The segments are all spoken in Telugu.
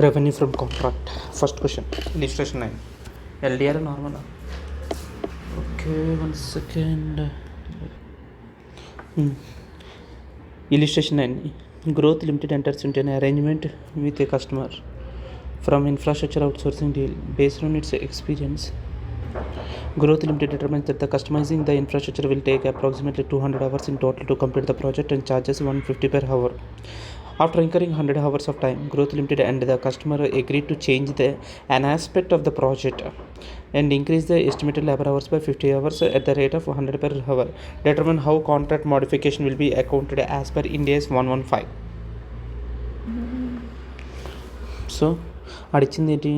Revenue from contract. First question. Illustration 9. LDR normal. Okay, 1 second. Illustration 9. Growth Limited enters into an arrangement with a customer from infrastructure outsourcing deal based on its experience. Growth Limited determines that the customizing the infrastructure will take approximately 200 hours in total to complete the project and charges 150 per hour. After incurring 100 hours of time, Growth Limited and the customer agreed to change an aspect of the project and increase the estimated labor hours by 50 hours at the rate of 100 per hour. Determine how contract modification will be accounted as per India's 115. So అడిచింది ఏంటి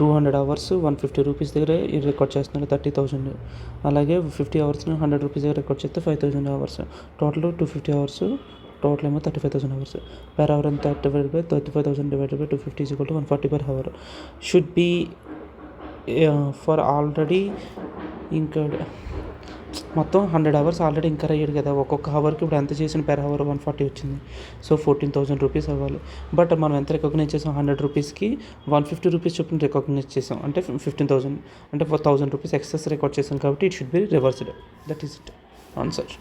200 అవర్స్ 150 రూపీస్ దగ్గర రికార్డ్ చేస్తున్నాడు 30,000. అలాగే 50 అవర్స్ని 100 రూపీస్ దగ్గర రికార్డ్ చేస్తే 5,000 అవర్స్. టోటల్ 250 అవర్స్, టోటల్ ఏమో 35,000 అవర్స్. per hour అంతా divide by 35,000 divide by 250 is equal to 140 per hour. Should be for already incurred. మొత్తం 100 అవర్స్ ఆల్రెడీ ఇంకర్ అయ్యాడు కదా, ఒక్కొక్క అవర్కి ఇప్పుడు ఎంత చేసిన per hour 140 వచ్చింది. సో 14,000 రూపీస్ అవ్వాలి. బట్ మనం ఎంత రికగ్నైజ్ చేసాం, 100 రూపీస్కి 150 రూపీస్ చొప్పున రికగ్నైజ్ చేసాం, అంటే 15,000, అంటే 1,000 రూపీస్ ఎక్సెస్ రికార్డ్ చేసాం కాబట్టి it should be reversed. That is it answer.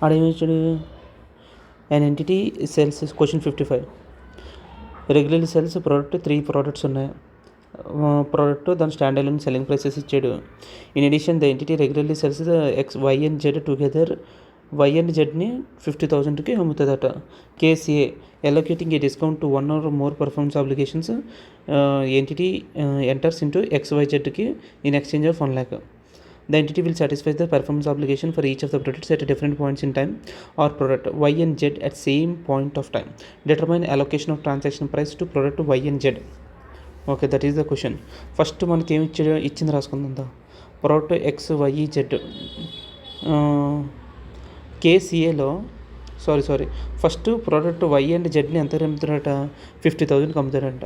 అడేమిచ్చాడు, an entity sells question 55 regularly sells product 3 products ఉన్నాయి. ప్రోడక్ట్ దాని స్టాండ్ అలోన్ సెల్లింగ్ ప్రైసెస్ ఇచ్చాడు. In addition the entity regularly sells X Y and Z together. Y and జెడ్ని 50,000కి అమ్ముతుందట. KCA allocating a discount to 1 or more performance obligations entity enters into XYZకి in exchange of 1 lakh. The entity will satisfy the performance obligation for each of the products at different points in time or product Y and Z at same point of time. Determine allocation of transaction price to product Y and Z. Okay, that is the question. First మనకి ఏమి ఇచ్చింది రాసుకుందా. ప్రోడక్ట్ XYZ కేసీఏలో ఫస్ట్ ప్రోడక్ట్ Y అండ్ జెడ్ని ఎంత అమ్ముతారట, 50,000కి అమ్ముతారంట.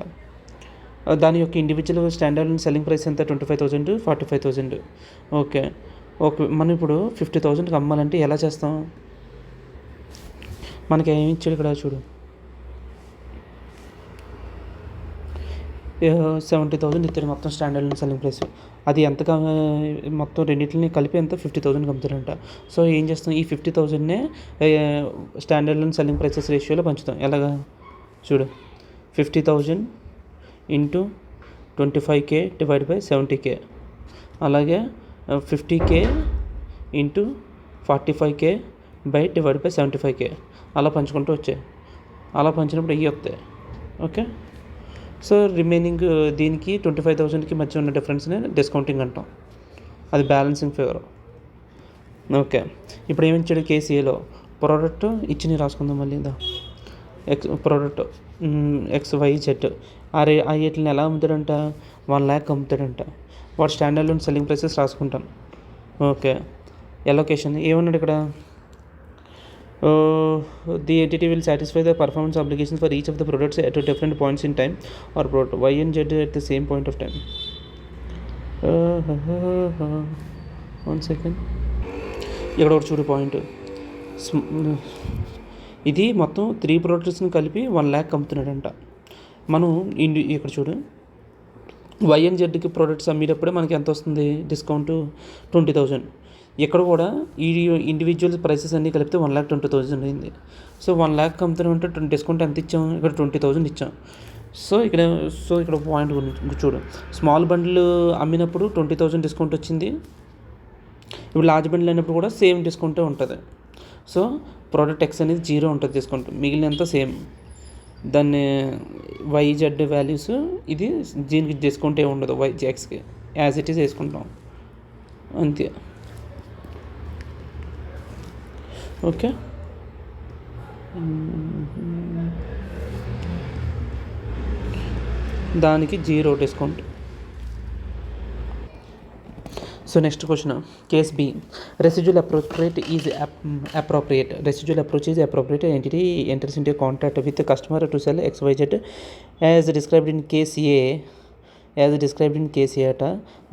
దాని యొక్క ఇండివిజువల్ స్టాండర్డ్ సెల్లింగ్ ప్రైస్ ఎంత, 25,000, 45,000. ఓకే, మనం ఇప్పుడు 50,000కి అమ్మాలంటే ఎలా చేస్తాం, మనకి ఏమి ఇచ్చాడు ఇక్కడ చూడు, 70,000 ఇచ్చాడు మొత్తం స్టాండర్డ్ సెల్లింగ్ ప్రైస్. అది ఎంత మొత్తం రెండింటిని కలిపి ఎంత, 50,000కి అమ్ముతారంట. సో ఏం చేస్తాం, ఈ 50,000నే స్టాండర్డ్ సెల్లింగ్ ప్రైసెస్ రేషియోలో పంచుతాం. ఎలాగా చూడు, 50,000 into 25K divide by 70K, అలాగే 50K into 45K by divide by 75K, అలా పంచుకుంటూ వచ్చాయి. అలా పంచినప్పుడు ఇవి వస్తాయి. ఓకే, సో రిమైనింగ్ దీనికి 25,000కి మధ్య ఉన్న డిఫరెన్స్ని డిస్కౌంటింగ్ అంటాం. అది బ్యాలెన్సింగ్ ఫిగర్. ఓకే, ఇప్పుడు ఏమి ఇచ్చాడు కేసీఏలో, ప్రోడక్ట్ ఇచ్చి రాసుకుందాం మళ్ళీ. ప్రోడక్ట్ XYZ వీటిని ఎలా అమ్ముతాడంట, 1 lakh అమ్ముతాడంట. వాడు స్టాండర్డ్ సెల్లింగ్ ప్రైసెస్ రాసుకుంటాం. ఓకే, ఎలొకేషన్ ఏమన్నాడు ఇక్కడ, the entity will satisfy the performance obligation for each of the products at different points in time or product Y and Z at the same point of time. 1 second, ఇక్కడ ఒకటి చూడు పాయింట్. ఇది మొత్తం 3 ప్రోడక్ట్స్ని కలిపి 1 lakh అమ్ముతున్నాడంట. మనం ఇక్కడ చూడు, Y and Zకి ప్రోడక్ట్స్ అమ్మేటప్పుడే మనకి ఎంత వస్తుంది డిస్కౌంట్, 20,000. ఇక్కడ కూడా ఈ ఇండివిజువల్ ప్రైసెస్ అన్నీ కలిపితే 1,20,000 అయింది. సో 1 lakh అమ్ముతున్నామంటే డిస్కౌంట్ ఎంత ఇచ్చాం, ఇక్కడ 20,000 ఇచ్చాం. సో ఇక్కడ పాయింట్ గురించి చూడు, స్మాల్ బండిల్ అమ్మినప్పుడు 20,000 డిస్కౌంట్ వచ్చింది. ఇప్పుడు లార్జ్ బండిల్ అయినప్పుడు కూడా సేమ్ డిస్కౌంటే ఉంటుంది. సో ప్రోడక్ట్ X అనేది 0 ఉంటుంది డిస్కౌంట్, మిగిలినంత సేమ్. దాన్ని YZ వాల్యూస్, ఇది దీనికి డిస్కౌంట్ ఏమి ఉండదు, YXకి యాజ్ ఇట్ ఈస్ వేసుకుంటాం అంతే. ఓకే, దానికి 0 discount. So next question, case B, residual approach is appropriate. Residual approach is appropriate. Entity enters into a contract with the customer to sell XYZ as described in case A as described in case C అట.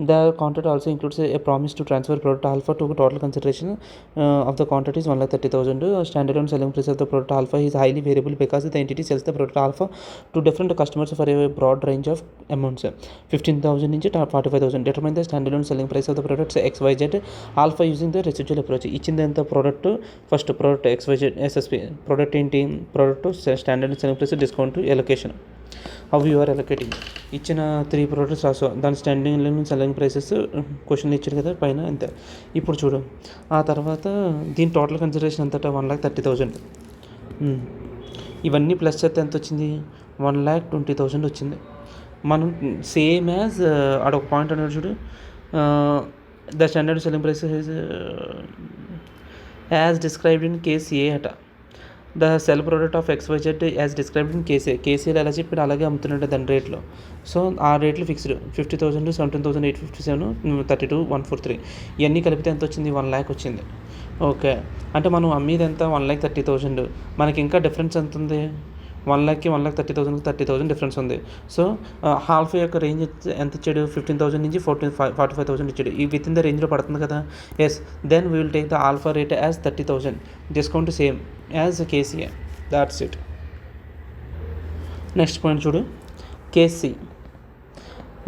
The contract also includes a promise to transfer product alpha to total consideration of the contract is 1,30,000. Standard on selling price of the product alpha is highly variable because the entity sells the product alpha to different customers for a broad range of amounts 15,000 నుంచి 45,000. Determine the standard on selling price of the products XYZ alpha using the residual approach. ఇచ్చింది ఎంత product, first product XYZ SSP product ఏంటి, product standard selling price discount allocation. How you are allocating. ఇచ్చిన 3 ప్రోడక్ట్స్ రాసు, దాని స్టాండింగ్ సెల్లింగ్ ప్రైసెస్ క్వశ్చన్లు ఇచ్చారు కదా పైన, అంతే. ఇప్పుడు చూడు, ఆ తర్వాత దీని టోటల్ కన్సిడరేషన్ ఎంతట 1,30,000. ఇవన్నీ ప్లస్ చేస్తే ఎంత వచ్చింది, 1,20,000 వచ్చింది. మనం సేమ్ యాజ్ ఆడొక పాయింట్ అన్నాడు చూడు, the standard selling price as described in case A అట. The sell product of XYZ as described in కేసీలో ఎలా చెప్పాడు అలాగే అమ్ముతున్నాడు దాని రేట్లో. సో ఆ రేట్లు ఫిక్స్డ్ 50,000, 17,857, 32,143. ఇవన్నీ కలిపితే ఎంత వచ్చింది, 1,00,000 వచ్చింది. ఓకే, అంటే మనం అమ్మేది ఎంత, 1,30,000. మనకి ఇంకా డిఫరెన్స్ ఎంత ఉంది, 1,00,000కి 1,30,000 30,000 డిఫరెన్స్ ఉంది. సో హాల్ఫ్ యొక్క రేంజ్ ఎంత ఇచ్చాడు, 15,000 నుంచి 45,000 ఇచ్చాడు. ఈ విత్ ఇన్ ద రేంజ్లో పడుతుంది కదా. Yes, then we will take the alpha rate as 30,000. Discount same as KCA. That's it. Next point చూడు, case C.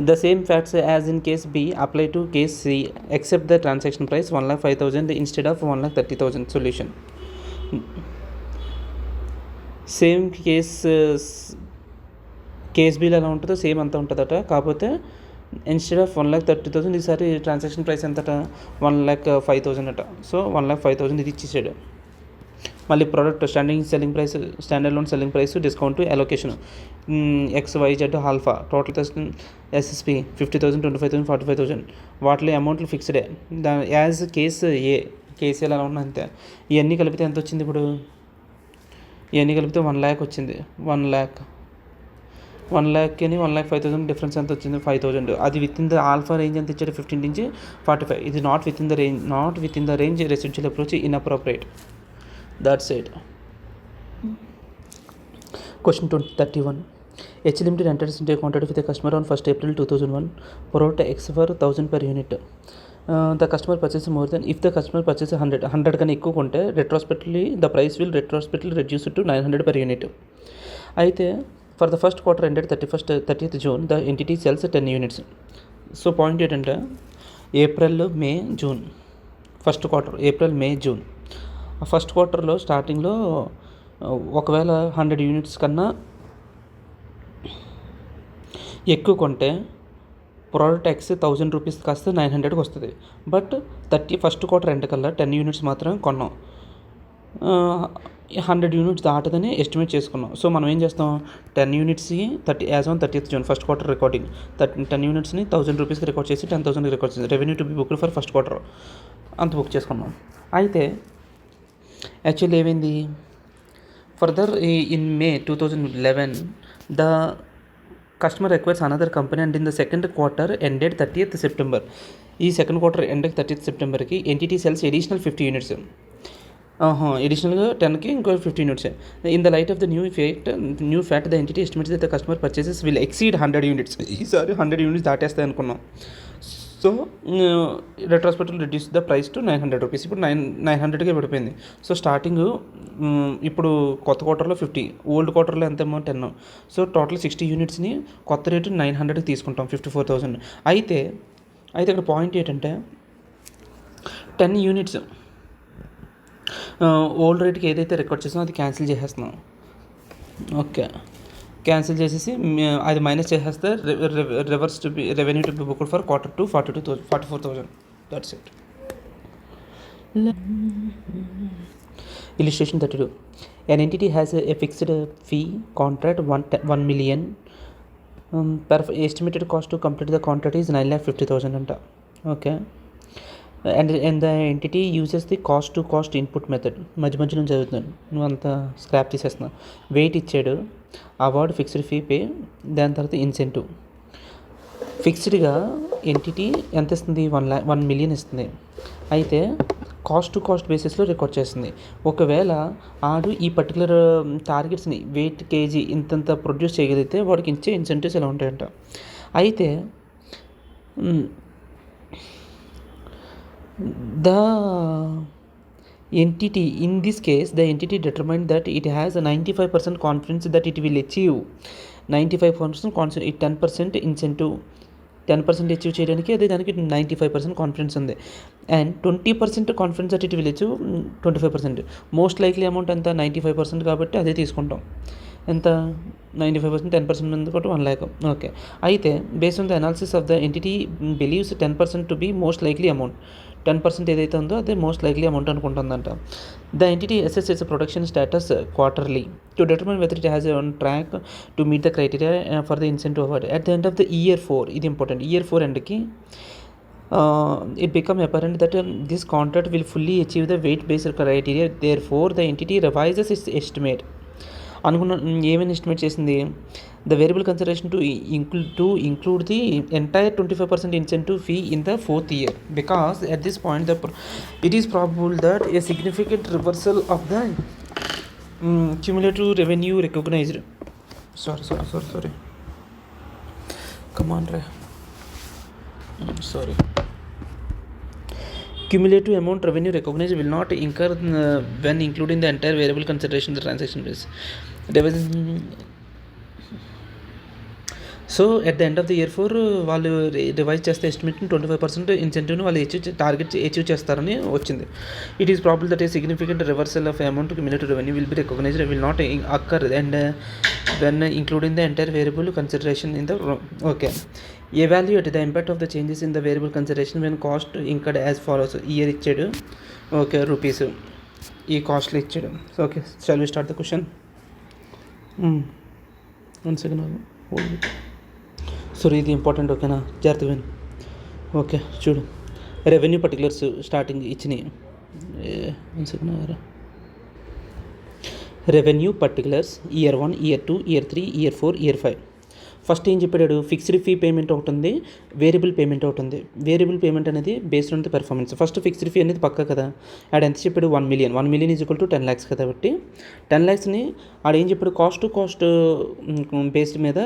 The same facts as in case B apply to case C except the transaction price 1,05,000 instead of 1,30,000. Solution. Same case bill ఎలా ఉంటుందో సేమ్ అంతా ఉంటుందట. కాకపోతే ఇన్స్టెడ్ ఆఫ్ 1,30,000 ఈసారి ట్రాన్సాక్షన్ ప్రైస్ ఎంతట, 1,05,000 అట. సో 1,05,000 ఇది ఇచ్చేసాడు. మళ్ళీ product standard loan selling price discount allocation XYZ alpha total SSP 50,000, 25,000, 45,000. వాటిలో అమౌంట్లు ఫిక్స్డే. యాజ్ కేసు ఎలా ఉన్నా అంతే. ఇవన్నీ కలిపితే ఎంత వచ్చింది, ఇప్పుడు ఇవన్నీ కలిపితే 1,00,000 వచ్చింది. 1,00,000కి 1,05,000 డిఫరెన్స్ ఎంత వచ్చింది, 5,000. అది with in the alpha range ఎంత ఇచ్చాడు, 15 నుంచి 45. ఇది not with in the range residual approach inappropriate. That's it. Question 31. H Limited enters into a contract with a customer on 1st April 2001. Product X for 1,000 per unit. The customer purchases more than, if the customer purchases 100 కన్నా ఎక్కువ కొంటే retrospectively the price will retrospectively reduce to 900 per unit. అయితే for the first quarter ended 30th June the entity sells 10 units. So point ఏంటంటే ఏప్రిల్, మే, జూన్, ఫస్ట్ క్వార్టర్ ఏప్రిల్, మే, జూన్. ఆ ఫస్ట్ క్వార్టర్లో స్టార్టింగ్లో ఒకవేళ 100 యూనిట్స్ కన్నా ఎక్కువ కొంటే ప్రోడక్ట్ X 1,000 రూపీస్ కాస్త 900కి వస్తుంది. బట్ ఫస్ట్ క్వార్టర్ ఎండ్ కల్లా 10 యూనిట్స్ మాత్రమే కొన్నాం. 100 యూనిట్స్ దాటదని ఎస్టిమేట్ చేసుకున్నాం. సో మనం ఏం చేస్తాం, 10 యూనిట్స్కి as on 30th June first quarter recording 10 యూనిట్స్ని 1,000 రూపీస్కి రికార్డ్ చేసి 10,000కి రికార్డ్ చేసి revenue to be booked for first quarter అంత బుక్ చేసుకున్నాం. అయితే యాక్చువల్లీ ఏమైంది, further in May 2011 the customer requires another company and in the second quarter ended 30th September. ఈ సెకండ్ క్వార్టర్ ఎండ్ 30th Septemberకి ఎంటిటీ సెల్స్ ఎడిషనల్ 50 యూనిట్స్. ఎడిషనల్గా 10కి ఇంకో 50 units. In the light of the new fact the entity estimates the customer purchases will exceed 100 units. ఈసారి 100 యూనిట్స్ దాటేస్తాయి అనుకున్నాం. So retrospective reduce the price to 900 rupees. ఇప్పుడు 900కే పడిపోయింది. సో స్టార్టింగ్ ఇప్పుడు కొత్త క్వార్టర్లో 50, ఓల్డ్ క్వార్టర్లో ఎంత అమౌంట్ 10. సో టోటల్ 60 యూనిట్స్ని కొత్త రేటు 900కి తీసుకుంటాం, 54,000. అయితే ఇక్కడ పాయింట్ ఏంటంటే 10 యూనిట్స్ ఓల్డ్ రేట్కి ఏదైతే రికార్డ్ చేసినా అది క్యాన్సిల్ చేసేస్తున్నాం. ఓకే, క్యాన్సిల్ చేసేసి అది మైనస్ చేసేస్తే reverse to be revenue to be booked for quarter 2 44,000. That's it. Illustration 32. An entity has a fixed fee contract 1 million. Per estimated cost to complete the contract is 9,50,000 అంట. Okay, and the entity uses the cost input method. మధ్యలో చదువుతున్నాను, నువ్వు అంతా స్క్రాప్ తీసేస్తున్నావు. వెయిట్ ఇచ్చాడు, అవార్డ్ ఫిక్స్డ్ ఫీ పే, దాని తర్వాత ఇన్సెంటివ్. ఫిక్స్డ్గా ఎంటిటీ ఎంత ఇస్తుంది, 1 million ఇస్తుంది. అయితే కాస్ట్ బేసిస్లో రికార్డ్ చేస్తుంది. ఒకవేళ ఆడు ఈ పర్టికులర్ టార్గెట్స్ని వెయిట్ కేజీ ఇంతంత ప్రొడ్యూస్ చేయగలిగితే వాడికి ఇచ్చే ఇన్సెంటివ్స్ ఎలా ఉంటాయంట. అయితే The entity, in this case, the entity determined that it has a 95% confidence that it will achieve 95% confidence, 10% incentive, 10% achieve చేయడానికి అదే దానికి 95% కాన్ఫిడెన్స్ ఉంది. And 20% confidence that it will achieve 25%. Most likely amount ఎంత 95% కాబట్టి అదే తీసుకుంటాం. ఎంత 95%, 10% ఉంది కాబట్టి 1 lakh. ఓకే, అయితే based on the analysis of the entity believes 10% to be most likely amount. 10% ఏదైతే ఉందో అదే మోస్ట్ లైక్లీ అమౌంట్ అనుకుంటుందంట. The entity assess its production status quarterly to determine whether it has on track to meet the criteria for the incentive award. At the end of the year 4, ఇది ఇంపార్టెంట్, ఇయర్ 4 ఎండ్కి it become apparent that this contract will fully achieve the weight based criteria. Therefore the entity revises its estimate. అనుకున్న ఏమైనా ఎస్టిమేట్ చేసింది, the variable consideration to include the entire 25% incentive fee in the 4th year, because at this point it is probable that a significant reversal of the cumulative revenue recognized. Sorry. Come on, Ray. Sorry. Cumulative amount revenue recognized will not incur when including the entire variable consideration the transaction base. So at the end of the year 4 వాళ్ళు రివైజ్ చేస్తే ఎస్టిమేట్ని 25% ఇన్సెంటివ్ని వాళ్ళు టార్గెట్ అచీవ్ చేస్తారని వచ్చింది. It is probable that a significant reversal of amount cumulative revenue will be recognised will not occur and when including the entire variable consideration in the okay. Evaluate the impact of the changes in the variable consideration when cost incurred as follows. Year ఇచ్చాడు, ఓకే, రూపీస్, ఈ కాస్ట్లో ఇచ్చాడు. Okay, shall we start the question. 1 second hold. So ఇది ఇంపార్టెంట్, ఓకేనా, జాగ్రత్తగా విను. ఓకే, చూడు, రెవెన్యూ పర్టికులర్స్ స్టార్టింగ్ ఇచ్చినాయి. 1 second. Revenue particulars year 1, year 2, year 3, year 4, year 5. First ఏం చెప్పాడు, ఫిక్స్డ్ ఫీ పేమెంట్ ఒకటి ఉంది, వేరియబుల్ పేమెంట్ ఒకటి ఉంది. వేరియబుల్ పేమెంట్ అనేది based on the performance. First fixed fee అనేది పక్కా కదా, ఆడ ఎంత చెప్పాడు, 1 million. 1 million is equal to 10 lakhs కాబట్టి 10 lakhsని ఆడ ఏం చెప్పాడు, కాస్ట్ బేస్డ్ మీద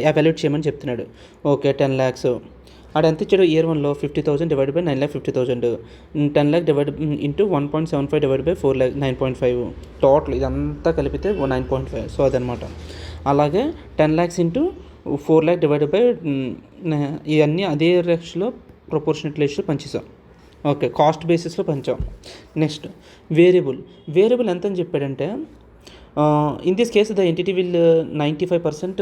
ఎవాల్యుయేట్ చేయమని చెప్తున్నాడు. ఓకే, 10 lakhs ఆడ ఎంత ఇచ్చాడు, ఇయర్ 1లో 50,000 divide by 9,50,000, 10 lakh divide into 1.75 divide by 4 lakh 9.5, total ఇదంతా కలిపితే 9.5. సో అదనమాట. అలాగే 10 lakhs into 4 lakh divide by ఇవన్నీ అదే రేషియోలో ప్రపోర్షనేట్ రేషియోలో పంచేసాం. ఓకే, కాస్ట్ బేసిస్లో పంచాం. నెక్స్ట్ వేరియబుల్ ఎంత అని చెప్పాడంటే, in this case the entity will 95%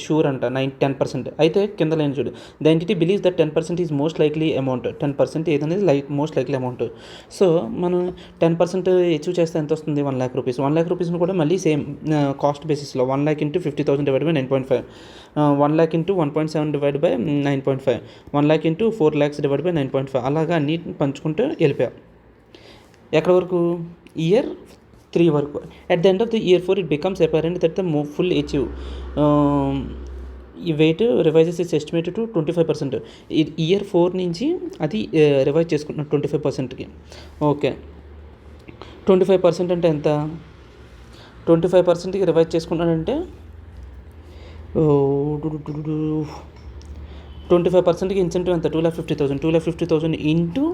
sure అంట, 10%. అయితే కింద లైన్ చూడు, the entity believes that 10% is most likely amount. 10% ఏదనేది మోస్ట్ లైక్లీ అమౌంట్. సో మనం 10% అచీవ్ చేస్తే ఎంత వస్తుంది, 1 lakh rupees. 1 lakh rupeesని కూడా మళ్ళీ సేమ్ కాస్ట్ బేసిస్లో 1 lakh into 50,000 divide by 9.5, 1 lakh into 1.7 divide by 9.5, 1 lakh into 4 lakhs divide by 9.5. అలాగా అన్ని పంచుకుంటూ వెళ్ళిపోయాం. ఎక్కడి వరకు, ఇయర్ 3 వరకు. At the end of the year 4 it becomes apparent that the full achieve ఈ weight revises is estimated to 25%. Year 4 నుంచి అది రివైజ్ చేసుకుంటున్నాం 25%కి. ఓకే, 25% అంటే ఎంత, 25%కి రివైజ్ చేసుకున్నాడంటే 25%కి ఇన్సెంటివ్ ఎంత, 2,50,000. 2,50,000 into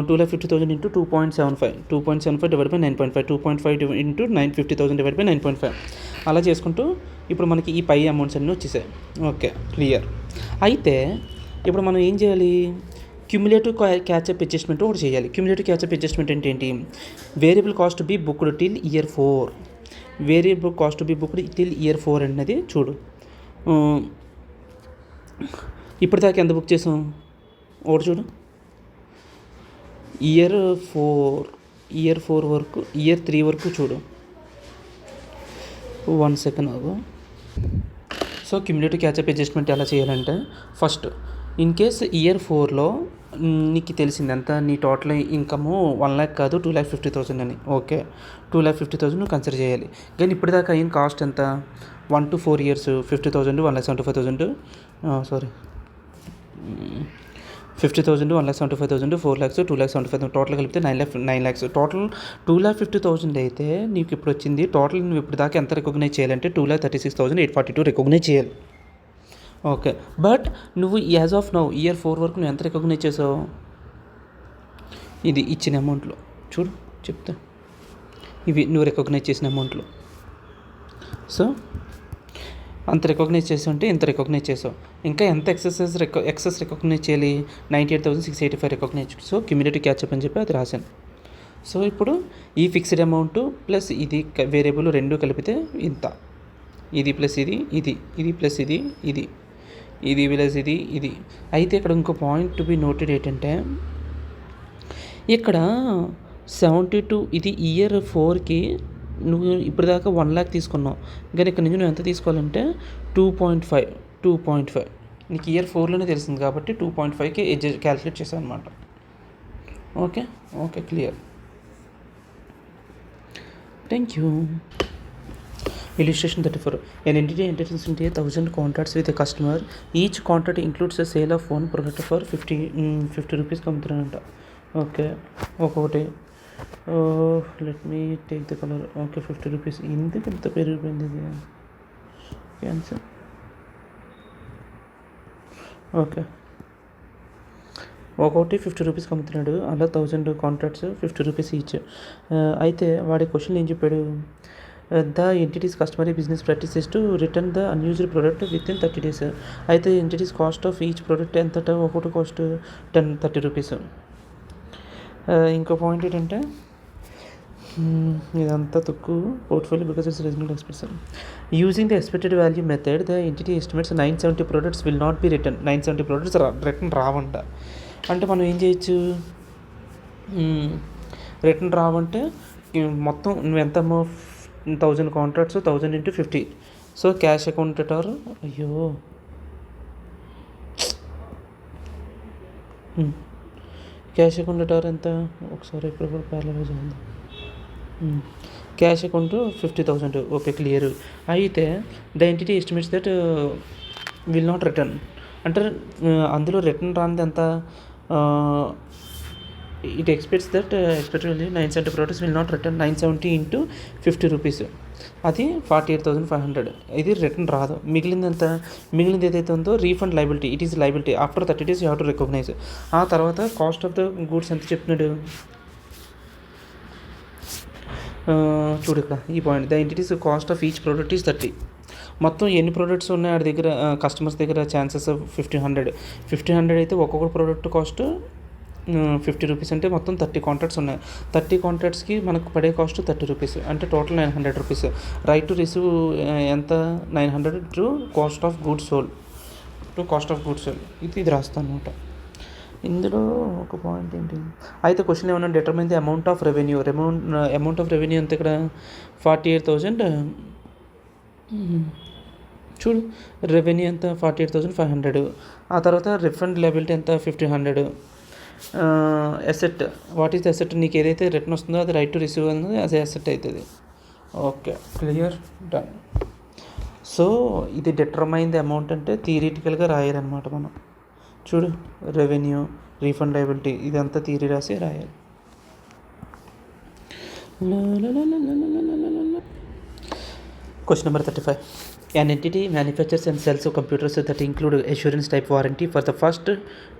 2,50,000 into 2.75 divide by 9.5, 2.5 into 950,000 divide by 9.5. అలా చేసుకుంటూ ఇప్పుడు మనకి ఈ పై అమౌంట్స్ అన్నీ వచ్చేసాయి. Okay, clear. అయితే ఇప్పుడు మనం ఏం చేయాలి, క్యుములేటివ్ క్యాచప్ అడ్జస్ట్మెంట్ ఒకటి చేయాలి. క్యుములేటివ్ క్యాచప్ అడ్జస్ట్మెంట్ అంటే ఏంటి, variable cost B booked till year 4. Variable cost B booked till year 4 అనేది చూడు, ఇప్పటిదాకా ఎంత బుక్ చేసాం ఒకటి చూడు, ఇయర్ 4 వరకు, ఇయర్ 3 వరకు చూడు. 1 second ఆగు. సో క్యుములేటివ్ క్యాచప్ అడ్జస్ట్మెంట్ ఎలా చేయాలంటే, ఫస్ట్ ఇన్ కేస్ ఇయర్ 4లో నీకు తెలిసింది ఎంత, నీ టోటల్ ఇన్కమ్ 1 lakh కాదు 2,50,000 అని. ఓకే, 2,50,000 నువ్వు కన్సిడర్ చేయాలి. కానీ ఇప్పటిదాకా అయిన కాస్ట్ ఎంత, 1 to 4 years 50,000, 1,75,000, 50,000, 1,75,000, 4 lakhs, 2,75,000, టోటల్ కలిపితే 9 lakhs. టోటల్ 2,50,000 అయితే నీకు ఇప్పుడు వచ్చింది టోటల్. నువ్వు ఇప్పుడు దాకా ఎంత రికగ్నైజ్ చేయాలంటే 2,36,842 రికగ్నైజ్ చేయాలి. ఓకే. బట్ నువ్వు యాజ్ ఆఫ్ నౌ ఇయర్ 4 వరకు నువ్వు ఎంత రికగ్నైజ్ చేసావు? ఇది ఇచ్చిన అమౌంట్‌లో చూడు చెప్తా. ఇవి నువ్వు రికగ్నైజ్ చేసిన అమౌంట్‌లో. సో అంత రికగ్నైజ్ చేసి ఉంటే ఇంత రికగ్నైజ్ చేసావు. ఇంకా ఎంత ఎక్సెస్ రికగ్నైజ్ చేయాలి? 98,685 రికగ్నైజ్. సో క్యుములేటివ్ క్యాచప్ అని చెప్పి అది రాశాను. సో ఇప్పుడు ఈ ఫిక్స్డ్ అమౌంట్ ప్లస్ ఇది వేరియబుల్ రెండు కలిపితే ఇంత. ఇది ప్లస్ ఇది ప్లస్ ఇది ప్లస్ ఇది. అయితే ఇక్కడ ఇంకో పాయింట్ టు బి నోటెడ్ ఏంటంటే ఇక్కడ 72 ఇది ఇయర్ 4కి నువ్వు ఇప్పుడు దాకా 1 lakh తీసుకున్నావు. కానీ ఇక్కడ నుంచి నువ్వు ఎంత తీసుకోవాలంటే 2.5 నీకు ఇయర్ 4లోనే తెలిసింది కాబట్టి 2.5కి క్యాలిక్యులేట్ చేశాను అనమాట. Okay clear. Thank you. Illustration 34. An entity enters into 1,000 contracts with a customer. Each contract includes a sale of one product for 50 rupees కమ్ముతున్నానంట. Okay ఒక్కొక్కటి. Let me take the colour. Okay 50 rupees. ఎందుకు ఇంత పెరిగిపోయింది ఇది? క్యాన్సర్. ఓకే ఒక్కొక్కటి 50 రూపీస్కి అమ్ముతున్నాడు. అలా 1000 కాంట్రాక్ట్స్ 50 రూపీస్ ఈచ్. అయితే వాడి క్వశ్చన్ ఏం చెప్పాడు? The entities customary business practice is to return the unused product with in 30 days. అయితే entities cost of each product ఎంత? ఒక్కొక్కటి కాస్ట్ 30 రూపీస్. ఇంకో పాయింట్ ఏంటంటే ఇదంతా తక్కువ portfolio because it's reasonable expensive. Using the expected value method the entity estimates 970 products will not be return. 970 products return రావంట. అంటే మనం ఏం చేయొచ్చు? రిటర్న్ రావంటే మొత్తం నువ్వు ఎంత 1000 contracts 1000 into 50. So cash account ఎటార్ క్యాష్ అకౌంట్ ఎటార్ ఎంత? ఒకసారి ఇప్పుడు కూడా ప్యారలైజ్ ఉంది. Cash account 50,000. Okay clear. అయితే the entity estimates that will not return అంటే అందులో రిటర్న్ రానిది ఎంత? It expects that expectedly 970 products will not return. 970 into 50 rupees అది 48,500. ఇది రిటర్న్ రాదు. మిగిలింది ఏదైతే ఉందో refund liability. It is liability. After 30 days you have to recognise. ఆ తర్వాత కాస్ట్ ఆఫ్ ద గూడ్స్ ఎంత చెప్తున్నాడు చూడు ఇక్కడ ఈ point. The entities cost of each product is 30. మొత్తం ఎన్ని ప్రోడక్ట్స్ ఉన్నాయి వాడి దగ్గర కస్టమర్స్ దగ్గర? ఛాన్సెస్ 1500 అయితే ఒక్కొక్క ప్రోడక్ట్ కాస్ట్ 50 రూపీస్. అంటే మొత్తం 30 కాంట్రాక్ట్స్ ఉన్నాయి. 30 కాంట్రాక్ట్స్కి మనకు పడే కాస్ట్ 30 రూపీస్. అంటే total 900 rupees. Right to receive ఎంత? 900 to cost of goods sold. ఇది రాస్తాను అనమాట. ఇందులో ఒక పాయింట్ ఏంటి అయితే క్వశ్చన్ ఏమన్నా determine the amount of revenue. Amount of revenue ఎంత ఇక్కడ? 48,000. చూడు రెవెన్యూ ఎంత? 48,500. ఆ తర్వాత రిఫండ్ లయబిలిటీ ఎంత? 1,500. అసెట్. What is asset? నీకు ఏదైతే రిటర్న్ వస్తుందో అది రైట్ టు రిసీవ్ అనేది అది అసెట్ అవుతుంది. Okay clear done. సో ఇది డిటర్మైన్ ది అమౌంట్ అంటే థియరిటికల్గా రాయాలన్నమాట మనం. చూడు రెవెన్యూ రీఫండ్ లయబిలిటీ ఇదంతా థియరీ రాసి రాయాలి. Question number 35. An entity manufactures and sells computers that include assurance type warranty for the first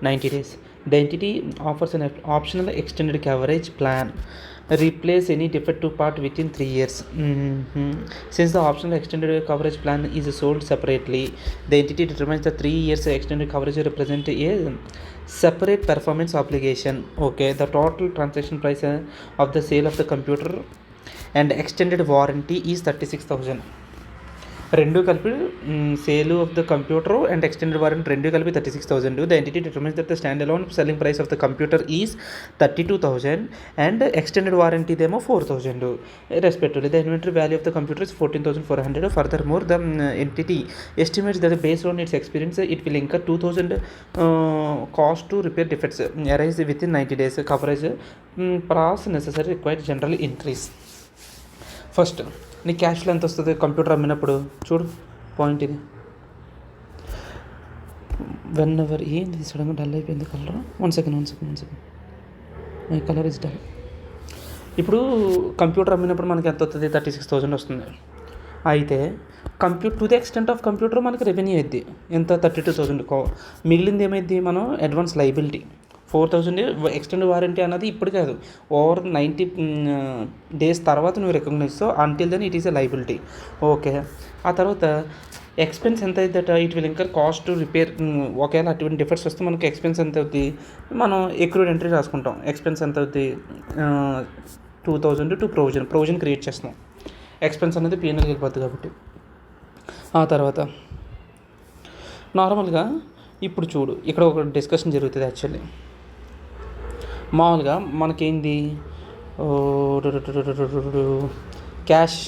90 days. The entity offers an optional extended coverage plan. Replace any defective part within 3 years. Since the optional extended coverage plan is sold separately, the entity determines the 3 years extended coverage represent a separate performance obligation. Okay, the total transaction price of the sale of the computer and extended warranty is 36,000. రెండు కలిపి sale of the computer and extended warranty రెండు కలిపి 36,000. The entity determines that the stand alone selling price of the computer is 32,000 and extended వారంటీదేమో 4,000 respectively. The inventory value of the computer is 14,400. Furthermore the entity estimates that based on its experience it will ఇంకా 2,000 cost to repair defects arise within 90 days. Coverage pros necessary required general increase. First నీ క్యాష్ ఫ్లో ఎంత వస్తుంది కంప్యూటర్ అమ్మినప్పుడు? చూడు పాయింట్ ఇది. వెన్ ఎవర్ ఏంది సడన్గా డల్ అయిపోయింది colour? One second my colour is dull. ఇప్పుడు కంప్యూటర్ అమ్మినప్పుడు మనకి ఎంత వస్తుంది? 36,000 వస్తుంది. అయితే to the extent of computer మనకి రెవెన్యూ అయింది ఎంత 32,000. మిగిలింది ఏమైంది, మనం అడ్వాన్స్ లైబిలిటీ 4,000 ఎక్స్టెండ్ వారంటీ అన్నది ఇప్పుడు కాదు, ఓవర్ 90 డేస్ తర్వాత నువ్వు recognise. So until then it is a liability. Okay, ఆ తర్వాత ఎక్స్పెన్స్ ఎంత అవుతుందట, it will incur cost to repair. ఒకవేళ అటువంటి డిఫెక్ట్స్ వస్తే మనకి ఎక్స్పెన్స్ ఎంత అవుతుంది, మనం ఎక్రూడ్ ఎంట్రీ రాసుకుంటాం. ఎక్స్పెన్స్ ఎంత అవుతుంది, 2,000 టు ప్రొవిజన్ క్రియేట్ చేస్తాం. ఎక్స్పెన్స్ అనేది P&Lకి వెళ్ళిపోతుంది కాబట్టి. ఆ తర్వాత నార్మల్గా ఇప్పుడు చూడు, ఇక్కడ ఒక డిస్కషన్ జరుగుతుంది. యాక్చువల్లీ మామూలుగా మనకేంది, క్యాష్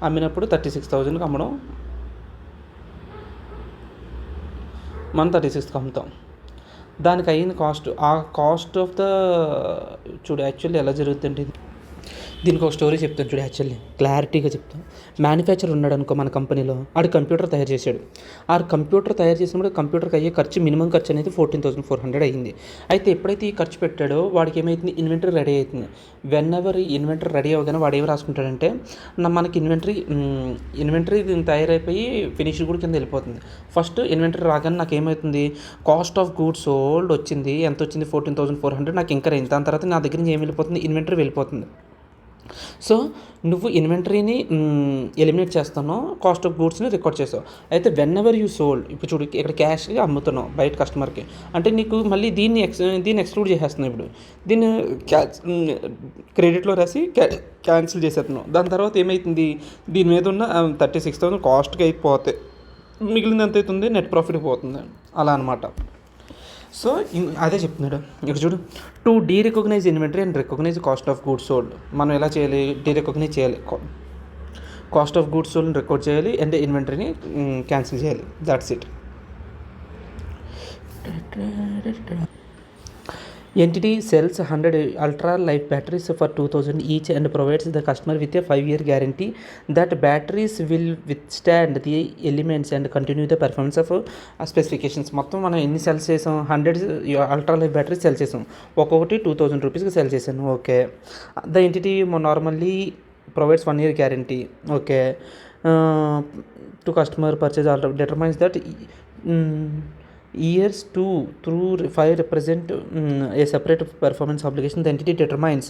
అమ్మినప్పుడు 36,000కి అమ్మడం, మనం 36కి అమ్ముతాం. దానికి అయిన కాస్ట్, ఆ కాస్ట్ ఆఫ్ ద చూడు యాక్చువల్లీ ఎలా జరుగుతుందంటే, దీనికి ఒక స్టోరీ చెప్తాను చూడు. యాక్చువల్లీ క్లారిటీగా చెప్తాను. మ్యానుఫ్యాక్చర్ ఉన్నాడు అనుకో మన కంపెనీలో, ఆడు కంప్యూటర్ తయారు చేశాడు. ఆ కంప్యూటర్ తయారు చేసినప్పుడు కంప్యూటర్కి అయ్యే ఖర్చు, మినిమం ఖర్చు అనేది 14,400 అయ్యింది. అయితే ఎప్పుడైతే ఈ ఖర్చు పెట్టాడో వాడికి ఏమవుతుంది, ఇన్వెంటరీ రెడీ అవుతుంది. వెన్ ఎవర్ ఇన్వెంటరీ రెడీ అవ్వగానే వాడు ఏమి రాసుకుంటాడంటే, మనకి ఇన్వెంటరీ తయారైపోయి ఫినిష్ కూడా కింద వెళ్ళిపోతుంది. ఫస్ట్ ఇన్వెంటరీ రాగానే నాకు ఏమవుతుంది, కాస్ట్ ఆఫ్ గూడ్స్ సోల్డ్ వచ్చింది, ఎంత వచ్చింది, 14,400. నాకు ఇంకా రైంది. దాని తర్వాత నా దగ్గర నుంచి ఏం వెళ్ళిపోతుంది, ఇన్వెంటరీ వెళ్ళిపోతుంది. సో నువ్వు ఇన్వెంటరీని ఎలిమినేట్ చేస్తానో, కాస్ట్ ఆఫ్ గూడ్స్ని రికార్డ్ చేస్తావు. అయితే వెన్ ఎవర్ యూ సోల్డ్, ఇప్పుడు చూడు ఇక్కడ క్యాష్గా అమ్ముతున్నావు బయట కస్టమర్కి, అంటే నీకు మళ్ళీ దీన్ని ఎక్స్క్లూడ్ చేసేస్తున్నావు. ఇప్పుడు దీన్ని క్రెడిట్లో రాసి క్యాన్సిల్ చేసేస్తున్నావు. దాని తర్వాత ఏమవుతుంది, దీని మీద ఉన్న 36,000 కాస్ట్కి అయిపోతే మిగిలింది ఎంత అవుతుంది, నెట్ ప్రాఫిట్ పోతుంది. అలా అనమాట. సో అదే చెప్తున్నాడు ఇక్కడ చూడు. To derecognize inventory and recognize cost of goods sold. మనం ఎలా చేయాలి, డీరికగ్నైజ్ చేయాలి, కాస్ట్ ఆఫ్ గూడ్స్ సోల్డ్ని రికార్డ్ చేయాలి, అండ్ ఇన్వెంటరీని క్యాన్సిల్ చేయాలి. That's it. Entity sells 100 ultra life batteries for 2,000 each and provides the customer with a 5-year guarantee that batteries will withstand the elements and continue the performance of specifications. మొత్తం మనం ఎన్ని సెల్ చేసాం, 100 అల్ట్రా లైఫ్ బ్యాటరీస్ సెల్ చేసాం. ఒక్కొక్కటి 2,000 రూపీస్కి సెల్ చేశాను. Okay, the entity normally provides 1-year guarantee. Okay, to customer purchase order determines that years 2 through 5 represent a separate performance obligation. The entity determines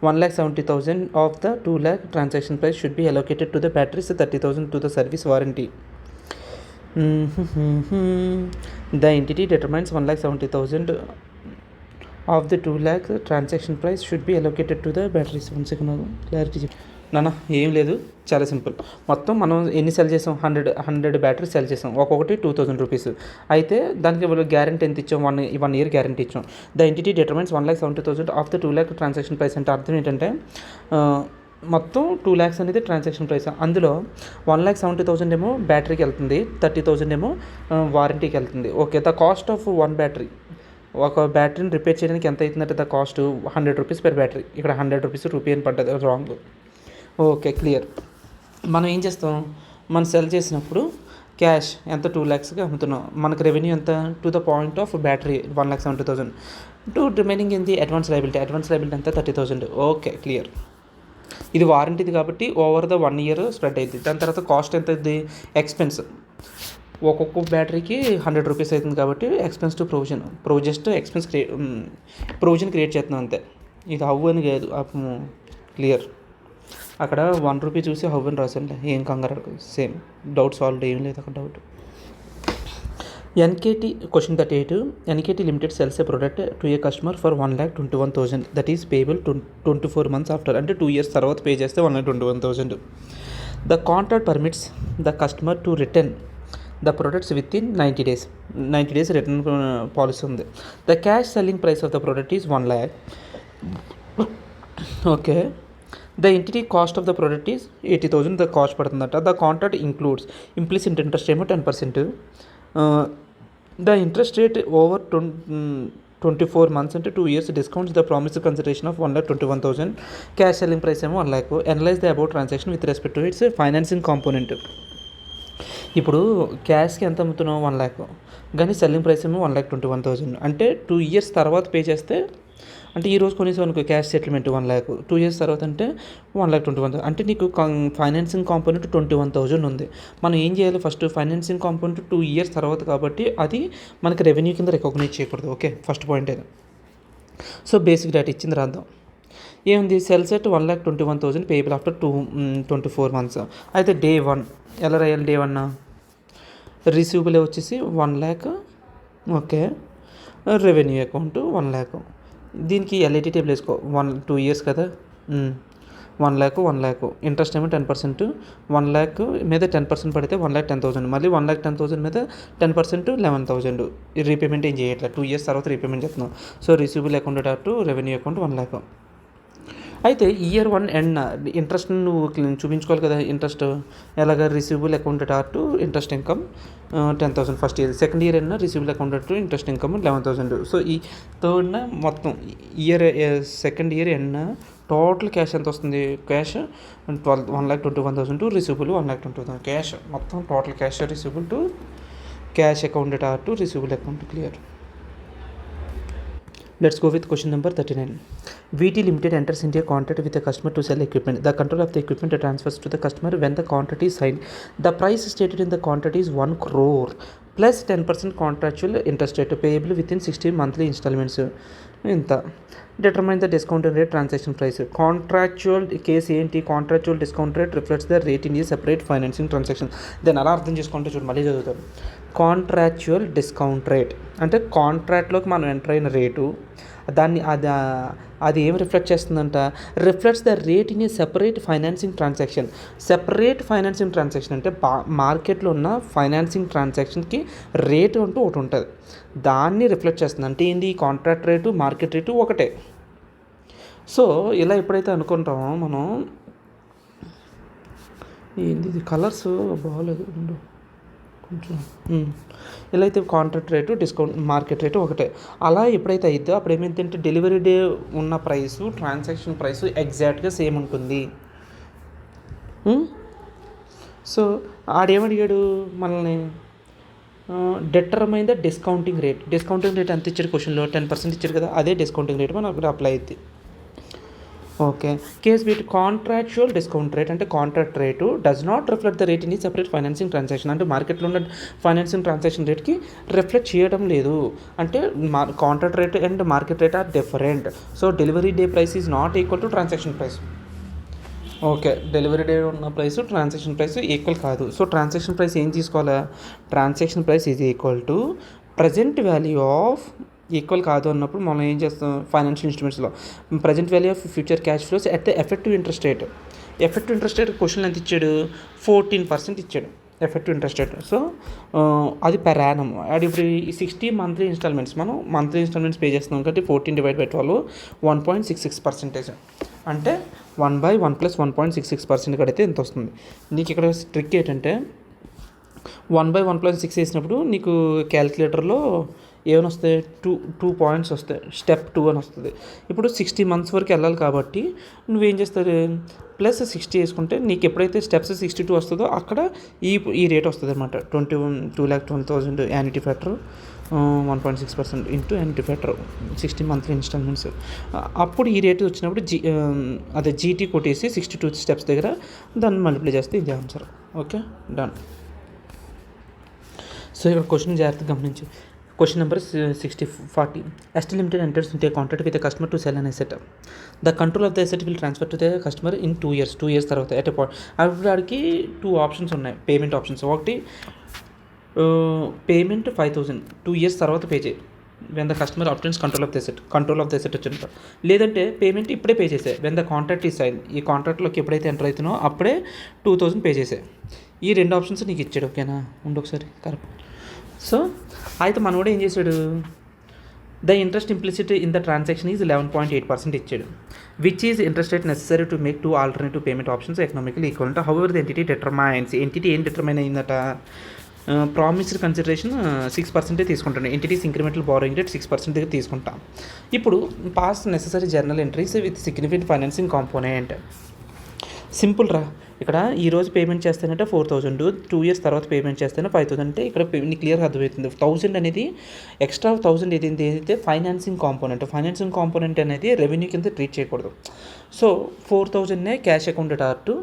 1,70,000 of the 2 lakh transaction price should be allocated to the batteries, 30,000 to the service warranty. The entity determines 1,70,000 of the 2 lakh transaction price should be allocated to the batteries. One second, clarity. నాన్న ఏం లేదు, చాలా సింపుల్. మొత్తం మనం ఎన్ని సెల్ చేసాం, 100 బ్యాటరీస్ సెల్ చేసాం. ఒక్కొక్కటి 2,000 రూపీస్. అయితే దానికి గ్యారంటీ ఎంత ఇచ్చాం, 1 year గ్యారంటీ ఇచ్చాం. The entity determines 1,70,000 of the 2 lakh transaction price. అంటే అర్థం ఏంటంటే, మొత్తం 2 lakhs అనేది ట్రాన్సాక్షన్ ప్రైస్. అందులో 1,70,000 ఏమో బ్యాటరీకి వెళ్తుంది, 30,000 ఏమో వారంటీకి వెళ్తుంది. Okay, the cost of 1 battery, ఒక బ్యాటరీని రిపేర్ చేయడానికి ఎంత అవుతుందంటే, the cost 100 rupees per battery. ఇక్కడ 100 రూపీస్ రూపీ అని పడ్డది, రాంగ్. Okay, clear. మనం ఏం చేస్తాం, మనం సెల్ చేసినప్పుడు క్యాష్ ఎంత 2 lakhsకి అమ్ముతున్నాం, మనకు రెవెన్యూ ఎంత, to the point of battery 1,70,000 to remaining ఏంది, అడ్వాన్స్ లైబిలిటీ ఎంత 30,000. Okay, clear. ఇది వారంటీది కాబట్టి ఓవర్ ద 1 year స్ప్రెడ్ అవుతుంది. దాని తర్వాత కాస్ట్ ఎంత అవుతుంది, ఎక్స్పెన్స్ ఒక్కొక్క బ్యాటరీకి 100 రూపీస్ అవుతుంది కాబట్టి expense to just expense provision create చేస్తున్నాం అంతే. ఇది హౌ అని కాదు, క్లియర్. అక్కడ 1 రూపీ చూసి హౌ అని రాసండి, ఏం కంగారు, సేమ్ డౌట్ సాల్వ్, ఏం లేదు అక్కడ doubt. NKT question 38. NKT limited sells a product to a customer for 1,21,000 that is payable 24 months after. అంటే 2 years తర్వాత పే చేస్తే 1,21,000. The contract permits the customer to return the products within 90 days. 90 days return policy ఉంది. The cash selling price of the product is 1 lakh. Okay, the entity cost of the product is 80,000. The cost పడుతుందట. The contract includes implicit interest ఏమో 10%. The interest rate over 24 months అంటే 2 years discounts the promised consideration of 1,21,000. Cash selling price ఏమో 1 lakh. Analyze the about transaction with respect to its financing component. ఇప్పుడు క్యాష్కి ఎంత అమ్ముతున్నావు, 1 lakh, కానీ సెల్లింగ్ ప్రైస్ ఏమో 1,21,000. అంటే 2 years తర్వాత పే చేస్తే అంటే ఈ రోజు కొనేసావు అనుకో క్యాష్ సెటిల్మెంట్ 1 lakh, 2 years తర్వాత అంటే 1,21,000. అంటే నీకు ఫైనాన్సింగ్ కాంపోనెంట్ 21,000 ఉంది. మనం ఏం చేయాలి, ఫస్ట్ ఫైనాన్సింగ్ కాంపోనెంట్ 2 years తర్వాత కాబట్టి అది మనకి రెవెన్యూ కింద రికగ్నైజ్ చేయకూడదు. ఓకే, ఫస్ట్ పాయింట్ అది. సో బేసిక్ డేటా ఇచ్చింది రాద్దాం. ఏముంది, cells at 1,21,000 payable after 24 months. అయితే డే 1 ఎలా రాయాలి, డే 1 రిసీవబుల్ వచ్చేసి 1 lakh. Okay, revenue account 1 lakh. దీనికి ఎల్ఐటి టేబుల్ వేసుకో, 2 years కదా, 1 lakh. ఇంట్రెస్ట్ ఏమో 10%, 1 lakh మీద 10% పడితే 1,10,000, మళ్ళీ 1,10,000 మీద 10% 11,000. ఈ రీపేమెంట్ ఏం చేయట్లేదు, 2 years తర్వాత రీపేమెంట్ చేస్తున్నాం. So receivable account dot revenue account 1 lakh. అయితే ఇయర్ 1 ఎండ్ ఇంట్రెస్ట్ నువ్వు చూపించుకోవాలి కదా. ఇంట్రెస్ట్ ఎలాగ, receivable account dot interest income 10,000 first year, second year end receivable account dot interest income 11,000. So ఈ థర్డ్న మొత్తం year second year end total cash ఎంత వస్తుంది, క్యాష్ 1,21,000 టు రిసీవబుల్ 1,20,000 క్యాష్, మొత్తం total cash receivable to cash account dot receivable account. Clear. Let's go with question number 39. VT Limited enters into a contract with a customer to sell equipment. The control of the equipment transfers to the customer when the contract is signed. The price stated in the contract is 1 crore plus 10% contractual interest rate payable within 60 monthly installments. ఇంత determine the discount rate transaction price. Contractual case ఏంటి, contractual discount rate reflects the rate in a separate financing transaction. దాన్ని అలా అర్థం చేసుకుంటే చూడు, మళ్ళీ చదువుతారు. కాంట్రాక్చువల్ డిస్కౌంట్ రేట్ అంటే కాంట్రాక్ట్లోకి మనం ఎంటర్ అయిన రేటు, దాన్ని అది ఏం రిఫ్లెక్ట్ చేస్తుందంట, reflects the rate in a separate financing transaction. Separate financing transaction అంటే మార్కెట్లో ఉన్న ఫైనాన్సింగ్ ట్రాన్సాక్షన్కి రేటు అంటూ ఒకటి ఉంటుంది, దాన్ని రిఫ్లెక్ట్ చేస్తుంది. అంటే ఏంటి, కాంట్రాక్ట్ రేటు మార్కెట్ రేటు ఒకటే. సో ఇలా ఎప్పుడైతే అనుకుంటామో మనం, ఏంది ఇది కలర్స్ బాగోలేదు కొంచెం, ఇలా అయితే contract rate discount market rate ఒకటే. అలా ఎప్పుడైతే అయిద్దో అప్పుడు ఏమైందంటే డెలివరీ డే ఉన్న ప్రైసు ట్రాన్సాక్షన్ ప్రైసు ఎగ్జాక్ట్గా సేమ్ ఉంటుంది. సో ఆడేమడిగాడు మనల్ని, determine the discounting rate. Discounting rate ఎంత ఇచ్చాడు క్వశ్చన్లో, 10% ఇచ్చాడు కదా, అదే డిస్కౌంటింగ్ రేట్ మనం అక్కడ అప్లై అవుతుంది. Okay, case bit contractual discount rate అంటే contract rate does not reflect the rate in ఈ సెపరేట్ ఫైనాన్సింగ్ ట్రాన్సాక్షన్. అంటే మార్కెట్లో ఉన్న ఫైనాన్సింగ్ ట్రాన్సాక్షన్ రేట్కి రిఫ్లెక్ట్ చేయడం లేదు. అంటే contract rate and market rate are different. So delivery day price is not equal to transaction price. Okay, delivery day ఉన్న ప్రైస్ ట్రాన్సాక్షన్ ప్రైస్ ఈక్వల్ కాదు. సో ట్రాన్సాక్షన్ ప్రైస్ ఏం తీసుకోవాలా, transaction price is equal to present value of, equal కాదు అన్నప్పుడు మనం ఏం చేస్తాం, ఫైనాన్షియల్ ఇన్స్ట్రుమెంట్స్లో present value of future cash flows at the effective interest rate. Effective interest rate question ఎంత ఇచ్చాడు, 14% ఇచ్చాడు ఎఫెక్టివ్ ఇంట్రెస్ట్ రేట్. సో అది పెర్ యానం. అది ఇప్పుడు ఈ 60 మంత్లీ ఇన్స్టాల్మెంట్స్ మనం మంత్లీ ఇన్స్టాల్మెంట్స్ పే చేస్తున్నాం కాబట్టి 14/12 1.66%. అంటే 1/1 + 1.66% కడితే ఎంత వస్తుంది. నీకు ఇక్కడ ట్రిక్ ఏంటంటే 1/1 + 6 వేసినప్పుడు నీకు క్యాలిక్యులేటర్లో ఏమైనా వస్తాయి, టూ పాయింట్స్ వస్తాయి, స్టెప్ 2 అని వస్తుంది. ఇప్పుడు 60 months వరకు వెళ్ళాలి కాబట్టి నువ్వేం చేస్తారు, ప్లస్ 60 వేసుకుంటే నీకు ఎప్పుడైతే స్టెప్స్ 62 వస్తుందో అక్కడ ఈ రేట్ వస్తుంది అనమాట. 2,20,000 annuity factor 1.6% into annuity factor 60 monthly instalments. అప్పుడు ఈ రేటు వచ్చినప్పుడు అదే జీటీ కొట్టేసి 62 స్టెప్స్ దగ్గర దాన్ని మల్టిప్లై చేస్తే ఇది ఆన్సర్. Okay, done. సో ఇక్కడ క్వశ్చన్ జాగ్రత్తగా గమనించు. Question number 40. ST Limited enters into a contract with a customer to sell an asset. The control of the asset will transfer to the customer in 2 years. 2 years తర్వాత at a point. అప్పటికి 2 ఆప్షన్స్ ఉన్నాయి, పేమెంట్ ఆప్షన్స్. ఒకటి పేమెంట్ 5,000 2 years తర్వాత పే చేయి, when the customer obtains control of the asset వచ్చినప్పుడు. లేదంటే పేమెంట్ ఇప్పుడే పే చేసే, వెన్ ద కాంట్రాక్ట్ ఈ సైన్, ఈ కాంట్రాక్ట్లోకి ఎప్పుడైతే ఎంటర్ అవుతున్నావో అప్పుడే 2,000 పే చేసే. ఈ 2 ఆప్షన్స్ నీకు ఇచ్చాడు. ఓకేనా, ఒకసారి కరెక్ట్. సో అయితే మనం కూడా ఏం చేశాడు, the interest implicit in the transaction is 11.8% ఇచ్చాడు, which is interest rate necessary to make 2 alternative payment options economically equal. అంటే however the entity determines, entity ఏం డిటర్మైన్ అయిందట, ప్రామిస్డ్ కన్సిడరేషన్ 6% తీసుకుంటాను, ఎంటిటీస్ ఇంక్రిమెంటల్ బారోయింగ్ రేట్ 6% తీసుకుంటాం. ఇప్పుడు past necessary journal entries with significant financing component. Simple రా, ఇక్కడ ఈరోజు పేమెంట్ చేస్తేనంటే 4000, 2 ఇయర్స్ తర్వాత పేమెంట్ చేస్తేనే 5000 అంటే ఇక్కడ క్లియర్గా అర్థమవుతుంది. 1000 అనేది ఎక్స్ట్రా 1000 ఏదైతే ఫైనాన్సింగ్ కాంపోనెంట్ అనేది రెవెన్యూ కింద ట్రీట్ చేయకూడదు. సో 4000నే క్యాష్ అకౌంట్ టు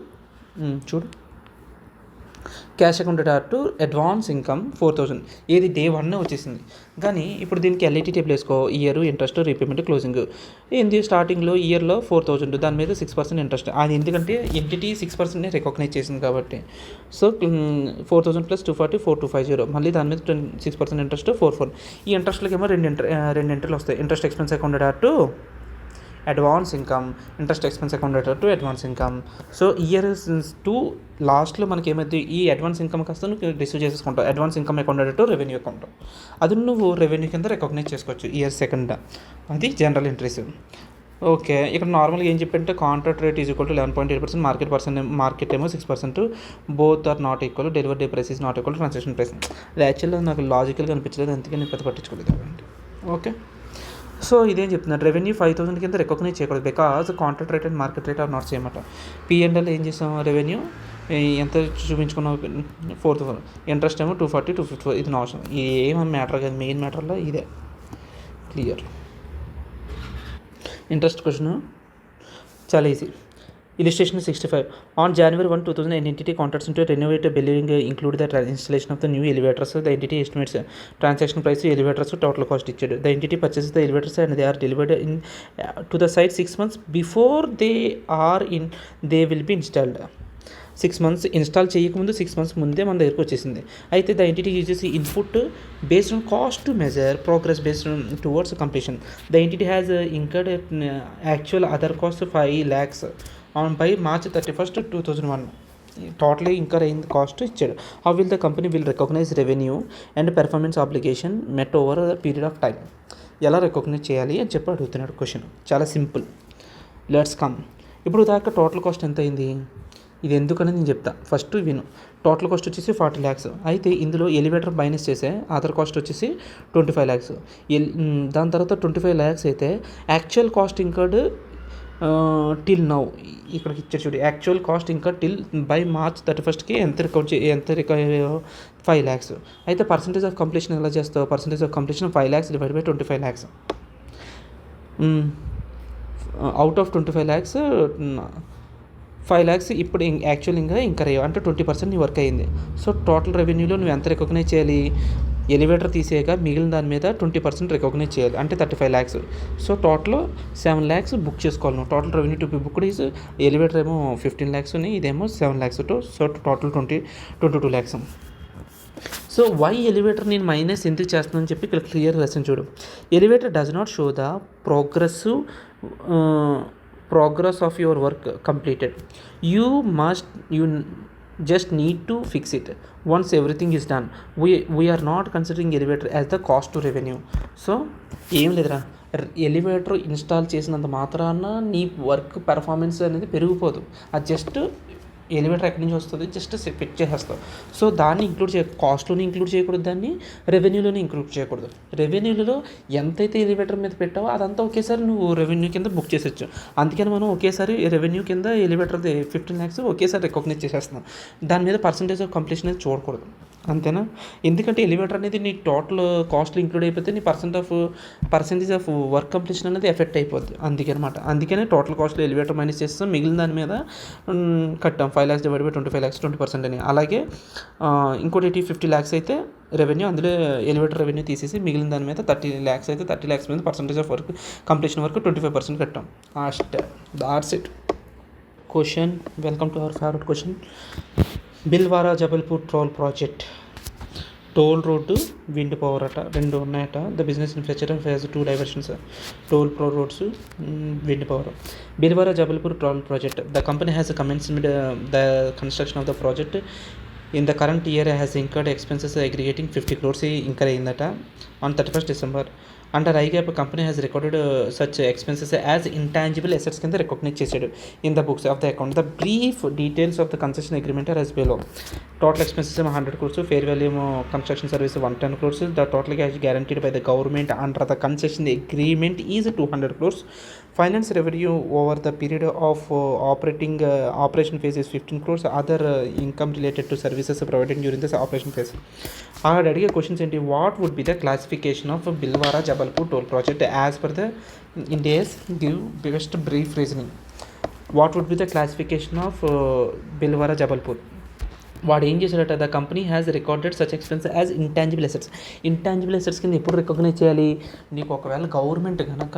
చూడు, cash account to advance income 4000 ఏది డే 1 వచ్చేసింది. కానీ ఇప్పుడు దీనికి ఎల్ఐటీ టేబుల్ వేసుకో, ఇయర్, ఇంట్రెస్ట్, రీపేమెంట్, క్లోజింగ్. ఏంది స్టార్టింగ్లో ఇయర్లో 4000, దాని మీద 6% ఇంట్రెస్ట్. అది ఎందుకంటే ఎంటిటీ 6%నే రికగ్నైజ్ చేసింది కాబట్టి. సో 4000 + 240 4250, మళ్ళీ దాని మీద 6% ఇంట్రెస్ట్ 44. ఈ ఇంట్రెస్ట్లకి ఏమో రెండు ఎంట్రీలు వస్తాయి. Interest expense account to advance income, interest expense account to advance income. So year two లాస్ట్లో మనకి ఏమైంది, ఈ అడ్వాన్స్ ఇన్కమ్ కాస్త నువ్వు రిసీవ్ చేసేసుకుంటావు. Advance income account to revenue account, అది నువ్వు రెవెన్యూ కింద రికగ్నైజ్ చేసుకోవచ్చు ఇయర్ సెకండ్. అది జనరల్ ఎంట్రీస్. ఓకే, ఇక్కడ నార్మల్గా ఏం చెప్పంటే contract rate is equal to 11.8%, market ఏమో 6%, both are not equal, delivery day price is not equal, transaction price. అది యాక్చువల్గా నాకు లాజికల్గా అనిపించలేదు, అందుకే నేను పెద్ద పట్టించుకోలేదు. ఓకే, సో ఇదేం చెప్తున్నారు, రెవెన్యూ 5000 కింద రికగ్నైజ్ చేయకూడదు because contract rate and market rate are not same అట. P&L ఏం చేసాం, రెవెన్యూ ఎంత చూపించుకున్నావు 4,000, ఇంట్రెస్ట్ ఏమో 240 250. ఇది నా అవసరం, ఏమన్నా మ్యాటర్ కాదు, మెయిన్ మ్యాటర్లో ఇదే క్లియర్. ఇంట్రెస్ట్ క్వశ్చన్ చాలా easy. Illustration 65. On January 1, 2000, an entity contracts into a renovated building include the installation of the new elevators. The entity estimates transaction price elevators total cost ichadu. The entity purchases the elevators and they are delivered to the site 6 months before they will be installed. 6 months install చేయకముందు 6 months ముందే మన దగ్గరకు వచ్చేసింది. అయితే the entity uses input based on cost to measure progress based towards completion. The entity has incurred actual other cost 5 lakhs by March 31, 2001. Totally incur అయింది కాస్ట్ ఇచ్చాడు. How will the company will recognize revenue and performance obligation met over the period of time. ఎలా రికగ్నైజ్ చేయాలి అని చెప్పి అడుగుతున్నాడు క్వశ్చన్. చాలా సింపుల్, లెట్స్ కమ్. ఇప్పుడు దాకా టోటల్ కాస్ట్ ఎంత అయింది, ఇది ఎందుకనేది నేను చెప్తా. ఫస్ట్ విను. టోటల్ కాస్ట్ వచ్చేసి 40 lakhs. అయితే ఇందులో ఎలివేటర్ మైనస్ చేసే అదర్ కాస్ట్ వచ్చేసి 25 lakhs. దాని తర్వాత 25 lakhs అయితే actual cost incurred till now, ఇక్కడికి ఇచ్చారు చూడు, యాక్చువల్ కాస్ట్ ఇంకా టిల్ బై March 31కి ఎంత 5 lakhs. అయితే పర్సంటేజ్ ఆఫ్ కంప్లీషన్ ఎలా చేస్తావు, percentage of completion 5 lakhs divide by 25 lakhs. Out of 25 lakhs 5 lakhs ఇప్పుడు యాక్చువల్ ఇంకా అయ్యావు అంటే 20% నీ వర్క్ అయ్యింది. సో టోటల్ రెవెన్యూలో నువ్వు ఎంత రికగ్నైజ్ చేయాలి, ఎలివేటర్ తీసేయక మిగిలిన దాని మీద 20% రికగ్నైజ్ చేయాలి అంటే 35 lakhs. So total 7 lakhs book చేసుకోవాలి నువ్వు. Total revenue to be booked is, elevator ఏమో 15 lakhs ఉన్నాయి, ఇదేమో 7 lakhs so total 22 lakhs. So why elevator నేను మైనస్ ఎందుకు చేస్తున్నానని చెప్పి ఇక్కడ క్లియర్ రాసాను చూడు. Elevator does not show the progress of your work completed. You just need to fix it once everything is done. We are not considering elevator as the cost to revenue. So ఏం లేదురా, ఎలివేటర్ ఇన్స్టాల్ చేసినంత మాత్రాన నీ వర్క్ పెర్ఫార్మెన్స్ అనేది పెరిగిపోదు. అది జస్ట్ ఎలివేటర్ ఎక్కడి నుంచి వస్తుంది, జస్ట్ ఫిట్ చేసేస్తావు. సో దాన్ని కాస్ట్లోనే ఇంక్లూడ్ చేయకూడదు, దాన్ని రెవెన్యూలోనే ఇంక్లూడ్ చేయకూడదు. రెవెన్యూలో ఎంతైతే ఎలివేటర్ మీద పెట్టావో అదంతా ఒకేసారి నువ్వు రెవెన్యూ కింద బుక్ చేసేచ్చు. అందుకని మనం ఒకేసారి రెవెన్యూ కింద ఎలివేటర్ది 15 lakhs ఒకేసారి రికగ్నైజ్ చేసేస్తున్నాం. దాని మీద పర్సంటేజ్ ఆఫ్ కంప్లీషన్ అనేది చూడకూడదు, అంతేనా? ఎందుకంటే ఎలివేటర్ అనేది నీ టోటల్ కాస్ట్లో ఇంక్లూడ్ అయిపోతే నీ పర్సంటేజ్ ఆఫ్ వర్క్ కంప్లీషన్ అనేది ఎఫెక్ట్ అయిపోద్ది. అందుకనే టోటల్ కాస్ట్లో ఎలివేటర్ మైనస్ చేస్తాం, మిగిలిన దాని మీద కట్టాం 5 lakhs డివైడ్ బై 25 lakhs 20% అని. అలాగే ఇంకోటి 50 lakhs అయితే రెవెన్యూ, అందులో ఎలివేటర్ రెవెన్యూ తీసేసి మిగిలిన దాని మీద 30 lakhs అయితే 30 lakhs మీద పర్సంటేజ్ ఆఫ్ వర్క్ కంప్లీషన్ వరకు 25% కట్టాం. That's it. Question, welcome to our favourite question. Bhilwara Jabalpur toll project, toll road, wind power అట, రెండు ఉన్నాయట. The business infrastructure has 2 dimensions, toll roads, wind power. Bhilwara Jabalpur toll project, the company has commenced the construction of the project. In the current year has incurred expenses aggregating 50 crores incur అయిందట on 31st December. Under IGAAP company has recorded such expenses as intangible assets కింద రికగ్నైజ్ చేశాడు in the books of the account. The brief details of the concession agreement are as below. Total expenses ఏమో 100 crores, ఫేర్ వాల్యూ ఏమో construction service 110 crores. The total cash guaranteed by the government under the concession agreement is 200 crores. Finance revenue over the period of operation phase is 15 crores. Other income related to services provided during this operation phase. అక్కడ అడిగే క్వశ్చన్స్ ఏంటి, what would be the classification of Bhilwara Jabalpur toll project as per the IndAS give best brief reasoning. What would be the classification of Bhilwara Jabalpur. వాడు ఏం చేశాడట, the company has recorded such expense as intangible assets. Intangible assets కింద ఎప్పుడు రికగ్నైజ్ చేయాలి, నీకు ఒకవేళ గవర్నమెంట్ కనుక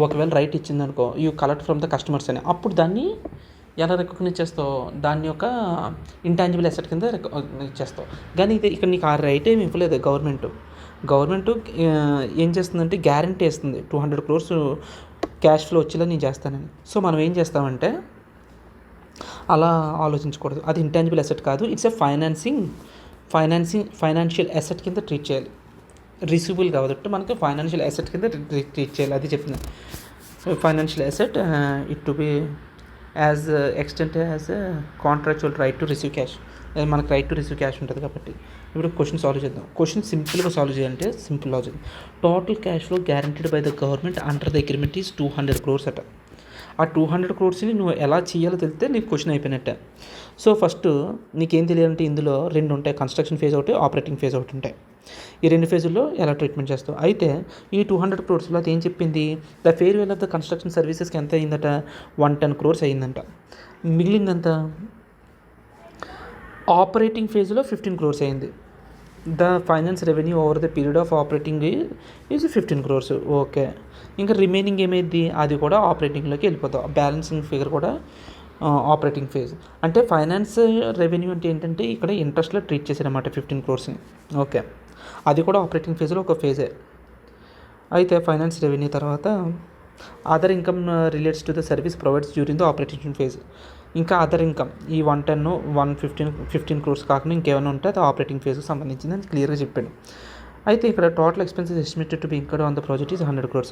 ఒకవేళ రైట్ ఇచ్చిందనుకో, you collect from the customers అని, అప్పుడు దాన్ని ఎలా రికగ్నైజ్ చేస్తావు, దాని యొక్క ఇంటాంజిబుల్ అసెట్ కింద రికగ్నైజ్ చేస్తావు. కానీ ఇది ఇక్కడ నీకు ఆ రైట్ ఏమి ఇవ్వలేదు గవర్నమెంట్ ఏం చేస్తుందంటే గ్యారంటీ వేస్తుంది 200 crores క్యాష్ ఫ్లో వచ్చేలా నేను చేస్తానని. సో మనం ఏం చేస్తామంటే అలా ఆలోచించకూడదు, అది ఇంటాంజిబుల్ అసెట్ కాదు, ఇట్స్ ఎ ఫైనాన్షియల్ అసెట్ కింద ట్రీట్ చేయాలి. రిసీవబుల్ కాబట్టి మనకి ఫైనాన్షియల్ అసెట్ కింద ట్రీట్ చేయాలి. అది చెప్పింది financial asset it to be as extent as contractual right to receive cash. మనకు రైట్ టు రిసీవ్ క్యాష్ ఉంటుంది కాబట్టి. ఇప్పుడు క్వశ్చన్ సాల్వ్ చేద్దాం. క్వశ్చన్ సింపుల్గా సాల్వ్ చేయాలంటే simple logic. Total cash flow guaranteed by the government under the agreement is 200 crores అట. ఆ 200 crores నువ్వు ఎలా చేయాలో తెలిస్తే నీకు క్వశ్చన్ అయిపోయినట్టే. సో ఫస్ట్ నీకేం తెలియాలంటే ఇందులో 2 ఉంటాయి, కన్స్ట్రక్షన్ ఫేజ్ ఒకటి, ఆపరేటింగ్ ఫేజ్ ఒకటి ఉంటాయి. ఈ 2 ఫేజుల్లో ఎలా ట్రీట్మెంట్ చేస్తావు. అయితే ఈ 200 crores అది ఏం చెప్పింది, the fair value of the construction సర్వీసెస్కి ఎంత అయిందట, 110 crores అయిందంట. మిగిలిందంత ఆపరేటింగ్ ఫేజ్లో 15 crores అయింది. The finance revenue over the period of operating is 15 crores. Okay, ఇంకా రిమైనింగ్ ఏమైంది, అది కూడా ఆపరేటింగ్లోకి వెళ్ళిపోతాం. బ్యాలెన్సింగ్ ఫిగర్ కూడా ఆపరేటింగ్ ఫేజ్. అంటే ఫైనాన్స్ రెవెన్యూ అంటే ఏంటంటే ఇక్కడ ఇంట్రెస్ట్లో ట్రీట్ చేశారన్నమాట 15 crores. ఓకే, అది కూడా ఆపరేటింగ్ ఫేజ్లో ఒక ఫేజే. అయితే ఫైనాన్స్ రెవెన్యూ తర్వాత other income relates to the service provides during the operating phase. ఇంకా అదర్ ఇన్కమ్ ఈ 110, 115 crores కాకుండా ఇంకేమైనా ఉంటే అది ఆపరేటింగ్ ఫేజ్కి సంబంధించింది అని క్లియర్గా చెప్పాను. అయితే ఇక్కడ total expenses estimated to be incurred on the project is 100 crores.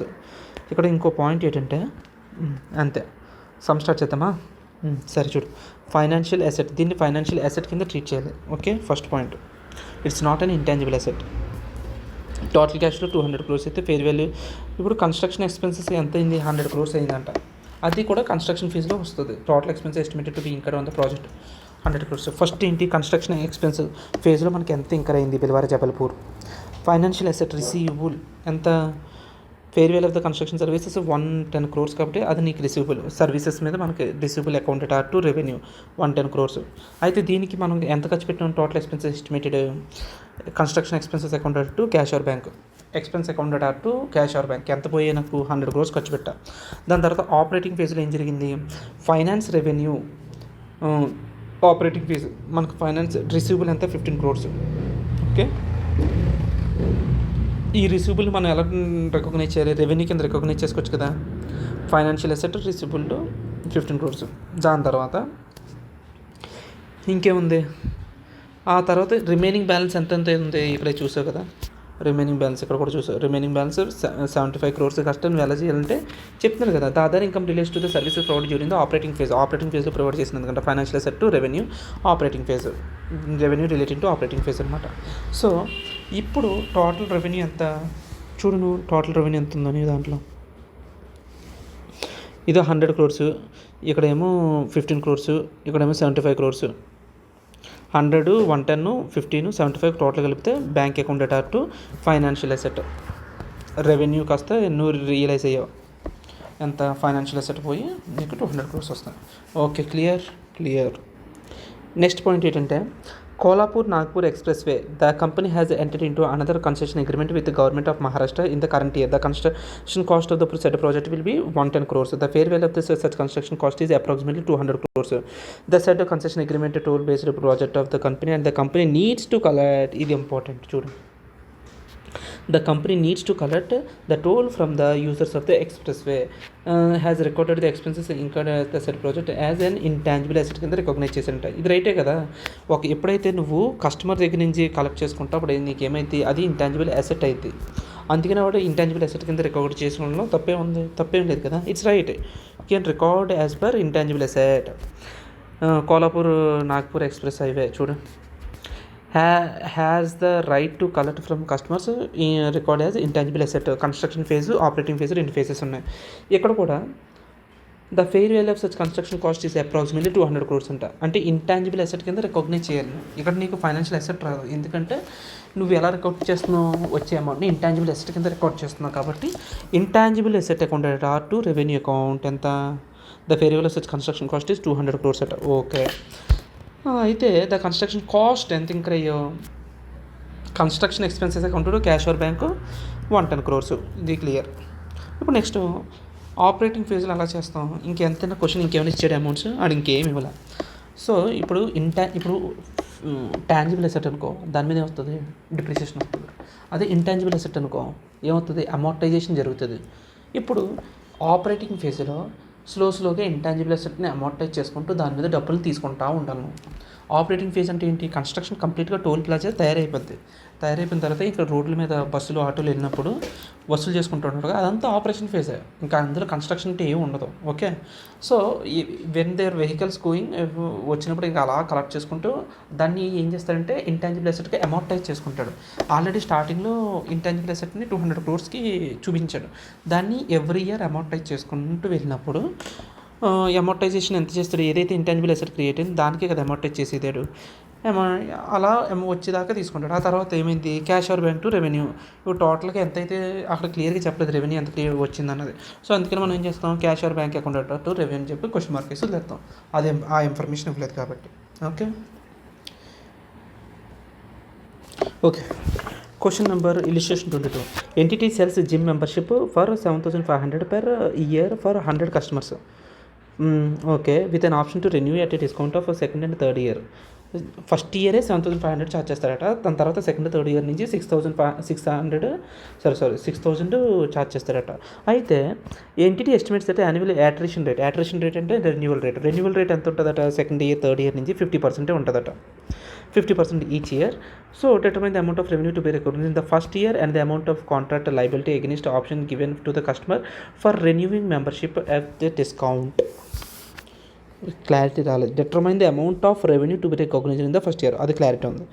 ఇక్కడ ఇంకో పాయింట్ ఏంటంటే అంతే, సమ్ స్టార్ట్ చేద్దామా. సరే చూడు, ఫైనాన్షియల్ అసెట్, దీన్ని ఫైనాన్షియల్ అసెట్ కింద ట్రీట్ చేయాలి. Okay, first point, it's not an intangible asset. Total క్యాష్లో 200 crores అయితే ఫేర్ వాల్యూ. ఇప్పుడు కన్స్ట్రక్షన్ ఎక్స్పెన్సెస్ ఎంత అయింది, 100 crores అయిందంట. అది కూడా కన్స్ట్రక్షన్ ఫీజులో వస్తుంది. Total expense estimated to be incurred on the project 100 crores. First ఏంటి, కన్స్ట్రక్షన్ ఎక్స్పెన్స్ ఫేజ్లో మనకి ఎంత ఇంకర్ అయింది Bhilwara Jabalpur. Financial asset receivable ఎంత, fair value of the construction services 110 crores కాబట్టి అది నీకు రిసీవబుల్. సర్వీసెస్ మీద మనకి receivable accounted are to revenue 110 crores. అయితే దీనికి మనం ఎంత ఖర్చు పెట్టినాం, total expenses estimated construction expenses accounted to cash or bank, expense accounted are to cash or bank ఎంత పోయే నాకు 100 crores ఖర్చు పెట్టా. దాని తర్వాత ఆపరేటింగ్ ఫేజ్లో ఏం జరిగింది, ఫైనాన్స్ రెవెన్యూ ఆపరేటింగ్ ఫేజ్ మనకు ఫైనాన్స్ రిసీవబుల్ ఎంత 15 crores. ఓకే, ఈ రిసీవబుల్ మనం ఎలా రికగ్నైజ్ చేయాలి, రెవెన్యూ కింద రికగ్నైజ్ చేసుకోవచ్చు కదా. Financial asset receivable to 15 crores. దాని తర్వాత ఇంకేముంది, ఆ తర్వాత రిమైనింగ్ బ్యాలెన్స్ ఎంత ఉంది ఇక్కడ చూసావు కదా. రిమైనింగ్ బ్యాలెన్స్ ఇక్కడ కూడా చూసావు, రిమైనింగ్ బ్యాలెన్స్ 75 crores. కష్టం నువ్వు ఎలా చేయాలంటే చెప్తున్నాను కదా, the other income relates to the services provide during the operating ఫేజ్లో ప్రొవైడ్ చేసిన ఎందుకంటే financial asset to revenue operating phase, revenue relating to operating phase అనమాట. సో ఇప్పుడు టోటల్ రెవెన్యూ ఎంత చూడు, నువ్వు టోటల్ రెవెన్యూ ఎంత ఉందని దాంట్లో ఇది 100 crores, ఇక్కడేమో 15 crores, ఇక్కడేమో 75 crores. 100, 110, 15, 75 టోటల్ కలిపితే bank account అటార్ to financial asset. Revenue కాస్త నువ్వు రియలైజ్ అయ్యావు ఎంత, ఫైనాన్షియల్ అసెట్ పోయి నీకు 200 crores వస్తుంది. Okay, clear. నెక్స్ట్ పాయింట్ ఏంటంటే Kolhapur Nagpur express way, the company has entered into another concession agreement with the government of Maharashtra in the current year. The construction cost of the said project will be 110 crores. The fair value of this such construction cost is approximately 200 crores. The said concession agreement toll based project of the company and the company needs to collect, ఇది important చూడు, the company needs to collect the toll from the users of the expressway, has recorded the expenses incurred as the said project as an intangible asset కింద రికగ్నైజ్ చేశారంట. ఇది రైటే కదా. ఎప్పుడైతే నువ్వు కస్టమర్ దగ్గర నుంచి కలెక్ట్ చేసుకుంటావు అప్పుడు నీకు ఏమైంది, అది ఇంటాంజిబుల్ అసెట్ అయింది. అందుకని వాడు ఇంటాంజిబుల్ అసెట్ కింద రికార్డ్ చేసుకోవడంలో తప్పేం లేదు కదా. It's right, can record as per intangible asset. Kolhapur Nagpur express highway చూడు, has the right to collect from customers record as intangible asset. Construction phase, operating phase, 2 phases ఉన్నాయి. ఇక్కడ కూడా the fair value of such construction cost is approximately 200 crores అంట. అంటే ఇంటాంజిబుల్ అసెట్ కింద రికగ్నైజ్ చేయాలి. ఇక్కడ నీకు ఫైనాన్షియల్ అసెట్ రాదు, ఎందుకంటే నువ్వు ఎలా రికార్డ్ చేస్తున్నావు, వచ్చే అమౌంట్ని ఇంటాంజిబుల్ అసెట్ కింద రికార్డ్ చేస్తున్నావు. కాబట్టి intangible asset account or to revenue account ఎంత, the fair value of such construction cost is 200 crores అట. ఓకే, అయితే ద కన్స్ట్రక్షన్ కాస్ట్ ఎంత ఇంక్రీ అయ్యో, construction expenses account to cash or bank 110 crores, ఇది క్లియర్. ఇప్పుడు నెక్స్ట్ ఆపరేటింగ్ ఫేజ్లో అలా చేస్తాం. ఇంకెంతైనా క్వశ్చన్ ఇంకేమైనా ఇచ్చాడు అమౌంట్స్, ఆడు ఇంకేమి ఇవ్వాలి. సో ఇప్పుడు ఇప్పుడు టాంజిబుల్ అసెట్ అనుకో, దాని మీద ఏమవుతుంది, డిప్రిసియేషన్ వస్తుంది. అదే ఇంటాంజిబుల్ అసెట్ అనుకో ఏమవుతుంది, అమోర్టైజేషన్ జరుగుతుంది. ఇప్పుడు ఆపరేటింగ్ ఫేజ్లో స్లోగా ఇంటాంజిబుల్ అసెట్ని అమోర్టైజ్ చేసుకుంటూ దాని మీద డబ్బులు తీసుకుంటూ ఉండాలి. ఆపరేటింగ్ ఫేజ్ అంటే ఏంటి, కన్స్ట్రక్షన్ కంప్లీట్గా టోల్ ప్లాజా తయారైపోయిన తర్వాత ఇక్కడ రోడ్ల మీద బస్సులు, ఆటోలు వెళ్ళినప్పుడు వసూలు చేసుకుంటూ ఉంటారు కదా, అదంతా ఆపరేషన్ ఫేజే. ఇంకా అందులో కన్స్ట్రక్షన్ అంటే ఏమి ఉండదు. Okay, so when their vehicles going వచ్చినప్పుడు ఇంకా అలా కలెక్ట్ చేసుకుంటూ దాన్ని ఏం చేస్తాడంటే ఇంటాంజిబుల్ అసెట్కి అమౌంటైజ్ చేసుకుంటాడు. ఆల్రెడీ స్టార్టింగ్లో ఇంటాంజిబుల్ అసెట్ని 200 crores చూపించాడు. దాన్ని ఎవ్రీ ఇయర్ అమౌంటైజ్ చేసుకుంటూ వెళ్ళినప్పుడు అమోర్టైజేషన్ ఎంత చేస్తాడు, ఏదైతే ఇంటాంజిబుల్ అసెట్ క్రియేట్ అయింది దానికే కదా అమోర్టైజ్ చేసేదాడు. అలా వచ్చేదాకా తీసుకుంటాడు. ఆ తర్వాత ఏమైంది, cash or bank to revenue. ఇప్పుడు టోటల్గా ఎంత అయితే అక్కడ క్లియర్గా చెప్పలేదు రెవెన్యూ ఎంత క్లియర్ వచ్చింది అన్నది. సో అందుకని మనం ఏం చేస్తాం, cash or bank account to revenue చెప్పి క్వశ్చన్ మార్క్ వేసి వదిలేస్తాం. అదే ఆ ఇన్ఫర్మేషన్ ఇవ్వలేదు కాబట్టి. Okay, question number illustration 22. Entity cells gym membership for 7,500 per year for 100 customers. Okay, with an option to renew at a discount of second and third year. First ఇయరే 7,500 ఛార్జ్ చేస్తారట. దాని తర్వాత సెకండ్ థర్డ్ ఇయర్ నుంచి 6,000 ఛార్జ్ చేస్తారట. అయితే ఎంటిటీ ఎస్టిమేట్స్ అయితే యాన్యువల్ యాట్రిషన్ రేట్ అంటే రెన్యువల్ రేట్ ఎంత ఉంటుందట, సెకండ్ ఇయర్ థర్డ్ ఇయర్ నుంచి 50% ఉంటుందట, 50% each year. So determine the amount of revenue to be recognized in the first year and the amount of contract liability against option given to the customer for renewing membership at the discount. Clarity రాలేదు. Determine the amount of revenue to be recognised in the first year, అది క్లారిటీ ఉంది.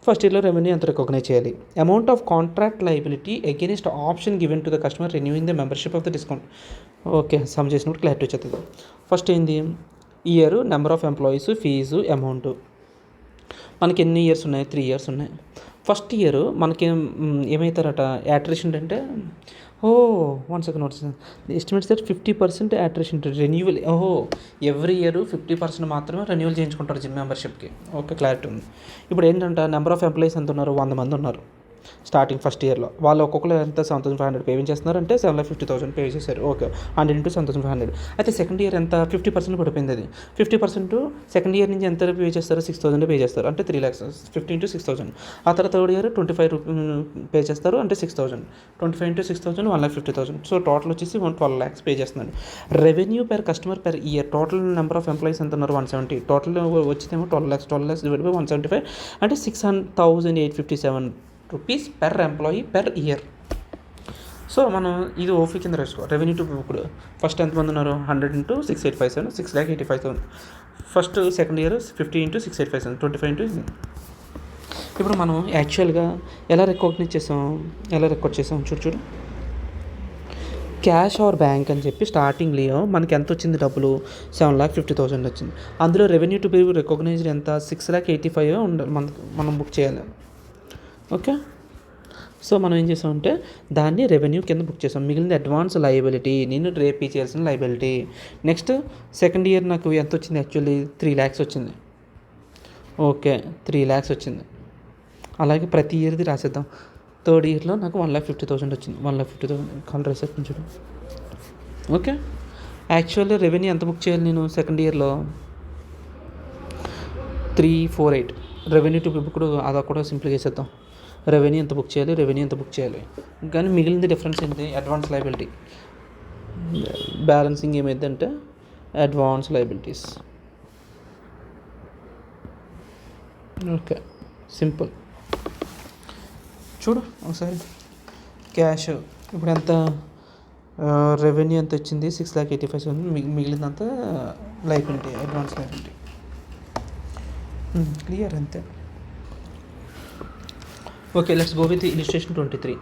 ఫస్ట్ ఇయర్లో రెవెన్యూ ఎంత రికగ్నైజ్ చేయాలి. Amount of contract liability against option given to the customer renewing the membership of the discount. Okay, sum చేసినప్పుడు క్లారిటీ వచ్చేస్తుంది. ఫస్ట్ ఏంది, year, number of employees, fee, amount. మనకి ఎన్ని ఇయర్స్ ఉన్నాయి, 3 years ఉన్నాయి. ఫస్ట్ ఇయర్ మనకి ఏమవుతారట, యాట్రిషన్ అంటే 1 second estimates that 50% attrition renewal. Every year 50% మాత్రమే రెన్యూవల్ చేయించుకుంటారు జిమ్ మెంబర్షిప్కి. ఓకే, క్లారిటీ ఉంది. ఇప్పుడు ఏంటంటే నెంబర్ ఆఫ్ ఎంప్లాయీస్ ఎంత ఉన్నారు, 100 మంది ఉన్నారు స్టార్టింగ్ ఫస్ట్ ఇయర్లో. వాళ్ళు ఒక్కొక్కరు ఎంత 7,500 పే చేస్తున్నారు అంటే 7,50,000 పే చేశారు. Okay, 100 into 7,500. అయితే సెకండ్ ఇయర్ ఎంత, 50% పడిపోయింది. అది 50% సెకండ్ ఇయర్ నుంచి ఎంత పే చేస్తారు, 6,000 పే చేస్తారు అంటే 3 lakhs, 50 into 6,000. ఆ తర్వాత థర్డ్ ఇయర్ 25 పే చేస్తారు అంటే 6,000, 25 into 6,000 1,50,000. సో టోటల్ వచ్చేసి 12 lakhs పే చేస్తున్నాడు. Revenue per customer per year, total number of employees ఎంత ఉన్నారు, 170. టోటల్ వచ్చేదేమో 12 lakhs డివైడ్ బై 175 అంటే 6,857 rupees per employee per year. So మనం ఇది ఓఫీ కింద రాసుకో. రెవెన్యూ టు ఇప్పుడు ఫస్ట్ ఎంతమంది ఉన్నారు, 100 into 6,857, 6,85,000. First second year 50 into 6,857, 25 into. ఇప్పుడు మనం యాక్చువల్గా ఎలా రికార్డ్ చేసాం చూడు, క్యాష్ ఆర్ బ్యాంక్ అని చెప్పి స్టార్టింగ్లో మనకి ఎంత వచ్చింది డబ్బులు, 7,50,000 వచ్చింది. అందులో రెవెన్యూ టు బి రికగ్నైజ్డ్ ఎంత, 6,85,000 ఉండాలి మనం బుక్ చేయాలి. ఓకే, సో మనం ఏం చేసామంటే దాన్ని రెవెన్యూ కింద బుక్ చేసాం. మిగిలిన అడ్వాన్స్ లయబిలిటీ, నేను రేపే చేయాల్సిన లయబిలిటీ. నెక్స్ట్ సెకండ్ ఇయర్ నాకు ఎంత వచ్చింది, యాక్చువల్లీ 3 lakhs వచ్చింది. ఓకే, 3 lakhs వచ్చింది. అలాగే ప్రతి ఇయర్ది రాసేద్దాం. థర్డ్ ఇయర్లో నాకు 1,50,000 వచ్చింది. 1,50,000 కాల్ రాసేద్దాం. ఓకే, యాక్చువల్లీ రెవెన్యూ ఎంత బుక్ చేయాలి నేను సెకండ్ ఇయర్లో, 348. రెవెన్యూ టు బి బుక్డ్ అది కూడా సింపుల్గా వేసేద్దాం. రెవెన్యూ ఎంత బుక్ చేయాలి కానీ మిగిలింది డిఫరెన్స్ ఏంటి, అడ్వాన్స్ లయబిలిటీ. బ్యాలెన్సింగ్ ఏమైందంటే అడ్వాన్స్ లయబిలిటీస్. Okay, simple. చూడు ఒకసారి క్యాష్ ఇప్పుడు ఎంత, రెవెన్యూ ఎంత వచ్చింది, 6,85,000. మిగిలిందంతా లయబిలిటీ, అడ్వాన్స్ లయబిలిటీ. క్లియర్ అంతే. Okay, let's go with the illustration 23.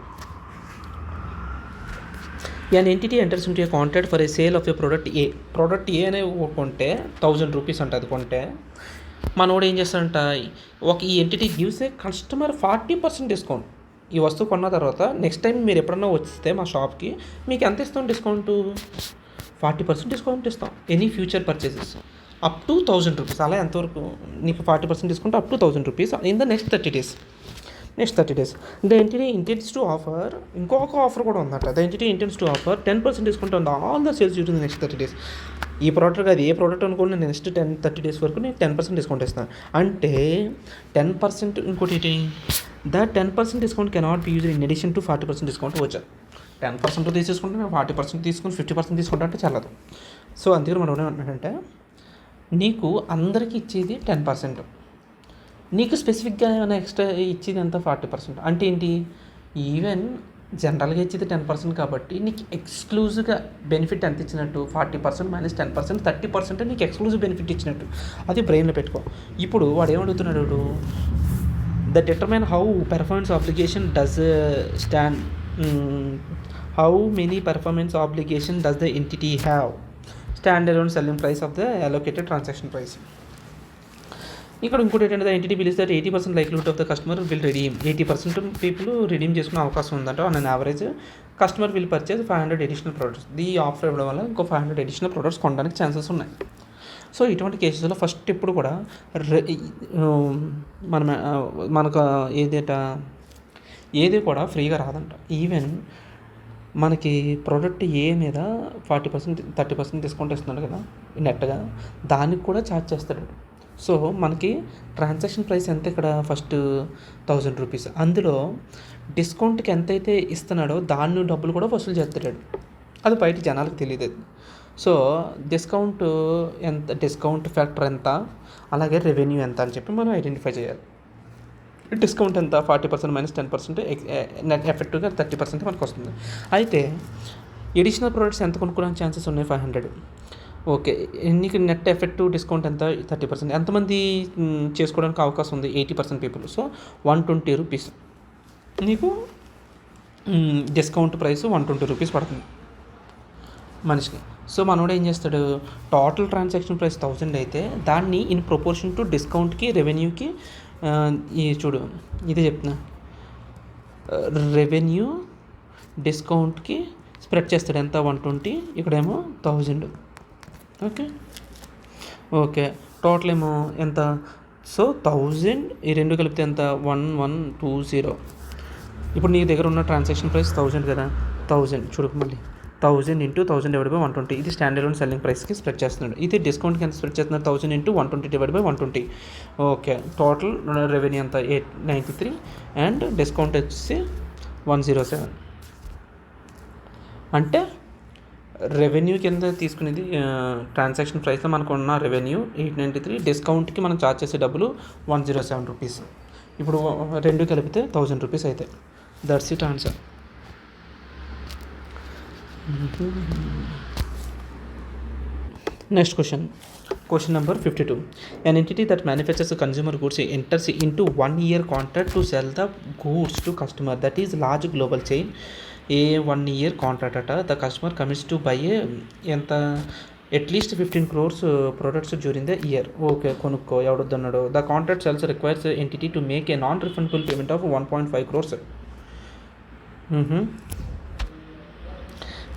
An entity enters into a contract for a sale of a product A. Product A అనే కొంటే 1000 రూపీస్ అంట. అది కొంటే మనోడు ఏం చేస్తాడంట, ఈ entity gives a customer 40% discount. ఈ వస్తువు కొన్న తర్వాత నెక్స్ట్ టైం మీరు ఎప్పుడన్నా వస్తే మా షాప్కి మీకు ఎంత ఇస్తాం డిస్కౌంట్? 40% డిస్కౌంట్ ఇస్తాం. Any future purchases up to 1000 rupees. అలా ఎంతవరకు నీకు 40% discount up to 1000 rupees in the next 30 days. The entity intense to offer, ఇంకొక ఆఫర్ కూడా ఉందట. The entity intense to offer 10% discount on all the sales during the next 30 days. ఈ ప్రోడక్ట్ అది ఏ ప్రోడక్ట్ అనుకోండి, నేను నెక్స్ట్ 30 days వరకు నేను 10% డిస్కౌంట్ ఇస్తాను అంటే 10%. ఇంకోటి ఏంటి, the 10% discount cannot be used in addition to 40% discount వచ్చా. 10% తీసేసుకుంటే నేను 40% తీసుకుని 50% తీసుకుంటా అంటే చల్లదు. సో అందుకని మనం ఏమంటున్నాడంటే, నీకు అందరికీ ఇచ్చేది 10%, నీకు స్పెసిఫిక్గా ఏమైనా ఎక్స్ట్రా ఇచ్చేది ఎంత 40%. అంటే ఏంటి, ఈవెన్ జనరల్గా ఇచ్చేది 10% కాబట్టి నీకు ఎక్స్క్లూజివ్గా బెనిఫిట్ ఎంత ఇచ్చినట్టు? 40% మైనస్ 10%, 30% నీకు ఎక్స్క్లూజివ్ బెనిఫిట్ ఇచ్చినట్టు. అది బ్రెయిన్లో పెట్టుకో. ఇప్పుడు వాడు ఏమడుగుతున్నాడు, the determine how performance obligation does stand, how many performance obligation does the entity have, stand alone selling price of the allocated transaction price. ఇక్కడ ఇంకోటి ఏంటంటే, the entity believes that 80% likelihood of the customer will redeem. 80% people redeem చేసుకునే అవకాశం ఉందంట. On an average customer will purchase 500 additional products. ఈ ఆఫర్ ఇవ్వడం వల్ల ఇంకో 500 అడిషనల్ ప్రోడక్ట్స్ కొనడానికి ఛాన్సెస్ ఉన్నాయి. సో ఇటువంటి కేసెస్లో ఫస్ట్ ఇప్పుడు కూడా మనకు ఏది కూడా ఫ్రీగా రాదంట. ఈవెన్ మనకి ప్రోడక్ట్ ఏ మీద 40% 30% డిస్కౌంట్ ఇస్తున్నాడు కదా నెట్గా, దానికి కూడా ఛార్జ్ చేస్తాడు. సో మనకి ట్రాన్సాక్షన్ ప్రైస్ ఎంత ఇక్కడ, ఫస్ట్ 1000 రూపీస్, అందులో డిస్కౌంట్కి ఎంతైతే ఇస్తున్నాడో దాన్ని డబ్బులు కూడా వసూలు చేస్తాడు. అది బయట జనాలకు తెలియదు. సో డిస్కౌంట్ ఎంత, డిస్కౌంట్ ఫ్యాక్టర్ ఎంత, అలాగే రెవెన్యూ ఎంత అని చెప్పి మనం ఐడెంటిఫై చేయాలి. డిస్కౌంట్ ఎంత, 40% మైనస్ 10%, నెట్ ఎఫెక్టివ్గా 30% మనకు వస్తుంది. అయితే ఎడిషనల్ ప్రోడక్ట్స్ ఎంత కొనుక్కోవడానికి ఛాన్సెస్ ఉన్నాయి? 500. ఓకే, నీకు నెట్ ఎఫెక్టివ్ డిస్కౌంట్ ఎంత? 30%. ఎంతమంది చేసుకోవడానికి అవకాశం ఉంది? 80% పీపుల్. సో 120 రూపీస్ నీకు డిస్కౌంట్ ప్రైస్ 120 రూపీస్ పడుతుంది మనిషికి. సో మనోడు ఏం చేస్తాడు, టోటల్ ట్రాన్సాక్షన్ ప్రైస్ 1000 అయితే దాన్ని ఇన్ ప్రపోర్షన్ టు డిస్కౌంట్కి, రెవెన్యూకి, ఈ చూడు ఇదే చెప్తున్నా, రెవెన్యూ డిస్కౌంట్కి స్ప్రెడ్ చేస్తాడు. ఎంత? 120, ఇక్కడేమో 1000. ఓకే టోటల్ ఏమో ఎంత? సో 1000 ఈ రెండు కలిపితే ఎంత? 1120. ఇప్పుడు నీ దగ్గర ఉన్న ట్రాన్సాక్షన్ ప్రైస్ 1000 కదా, 1000 చూడు మళ్ళీ 1000 ఇంటూ 1000 డివైడ్ బై 120. ఇది స్టాండర్డ్ లోన్ సెల్లింగ్ ప్రైస్కి స్ప్రెడ్ చేస్తున్నాడు. ఇది డిస్కౌంట్కి ఎంత స్ప్రెడ్ చేస్తున్నాడు? 1000 into 120 divide by 120. Okay, total revenue ఎంత? 893 అండ్ డిస్కౌంట్ వచ్చి 107. అంటే రెవెన్యూ కింద తీసుకునేది ట్రాన్సాక్షన్ ప్రైస్లో మనకు ఉన్న రెవెన్యూ 893, డిస్కౌంట్కి మనం ఛార్జ్ చేసే డబ్బులు 107 రూపీస్. ఇప్పుడు రెండు కలిపితే 1000 రూపీస్ అయితే that's it answer. Next question number 52. An entity that manufactures consumer goods enters into 1-year contract to sell the goods to customer. That is large global chain. A 1-year contract at the customer commits to buy at least 15 crores products during the year. Okay, konukko evadodannado. The contract also requires the entity to make a non-refundable payment of 1.5 crores.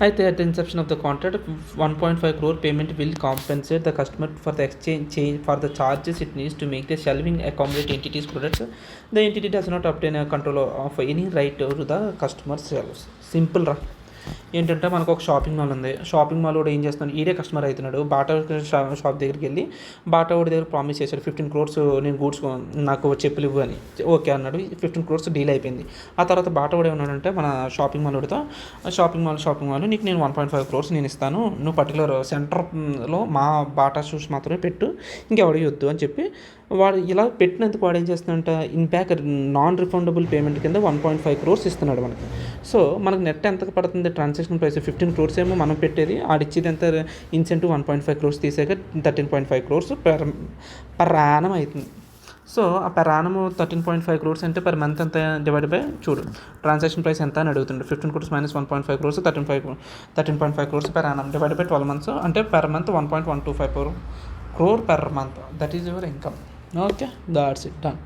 అయితే at the inception of the contract 1.5 crore payment will compensate the customer for the exchange for the charges it needs to make the shelving accommodate entity's products. The entity does not obtain a control of any right to the customer's sales. Simple రా. ఏంటంటే మనకు ఒక షాపింగ్ మాల్ ఉంది. షాపింగ్ మాల్ కూడా ఏం చేస్తున్నాడు, ఈడే కస్టమర్ అవుతున్నాడు. బాటా షాప్ దగ్గరికి వెళ్ళి బాటా వాడి దగ్గర ప్రామిస్ చేశాడు 15 crores నేను గూడ్స్ నాకు చెప్పులు ఇవ్వు అని. ఓకే అన్నాడు, 15 crores డీల్ అయిపోయింది. ఆ తర్వాత బాటా వాడు ఏమన్నాడంటే మన షాపింగ్ మాల్ వాడితో, షాపింగ్ మాల్ నీకు నేను 1.5 crores నేను ఇస్తాను, నువ్వు పర్టికులర్ సెంటర్లో మా బాటా షూస్ మాత్రమే పెట్టు, ఇంకెవడికి వద్దు అని చెప్పి వాడు ఇలా పెట్టినందుకు వాడు ఏం చేస్తున్నాడంట, in back non refundable payment కింద 1.5 crores ఇస్తున్నాడు మనకి. సో మనకు నెట్ ఎంత పడుతుంది ట్రాన్సాక్షన్ ప్రైస్? 15 crores ఏమో మనం పెట్టేది, ఆడిచ్చేది ఎంత ఇన్సెంటివ్ 1.5 crores తీసాక 13.5 crores per annum అవుతుంది. సో ఆ పర్ యానమ్ 13.5 crores అంటే పర్ మంత్ ఎంత డివైడ్ బై చూడు ట్రాన్సాక్షన్ ప్రైస్ ఎంత అని అడుగుతుండే 15 crores minus 1.5 crores 13.5 crores per annum divided by 12 months అంటే per month 1.125 crore per month. That is your income. Okay, that's it, done.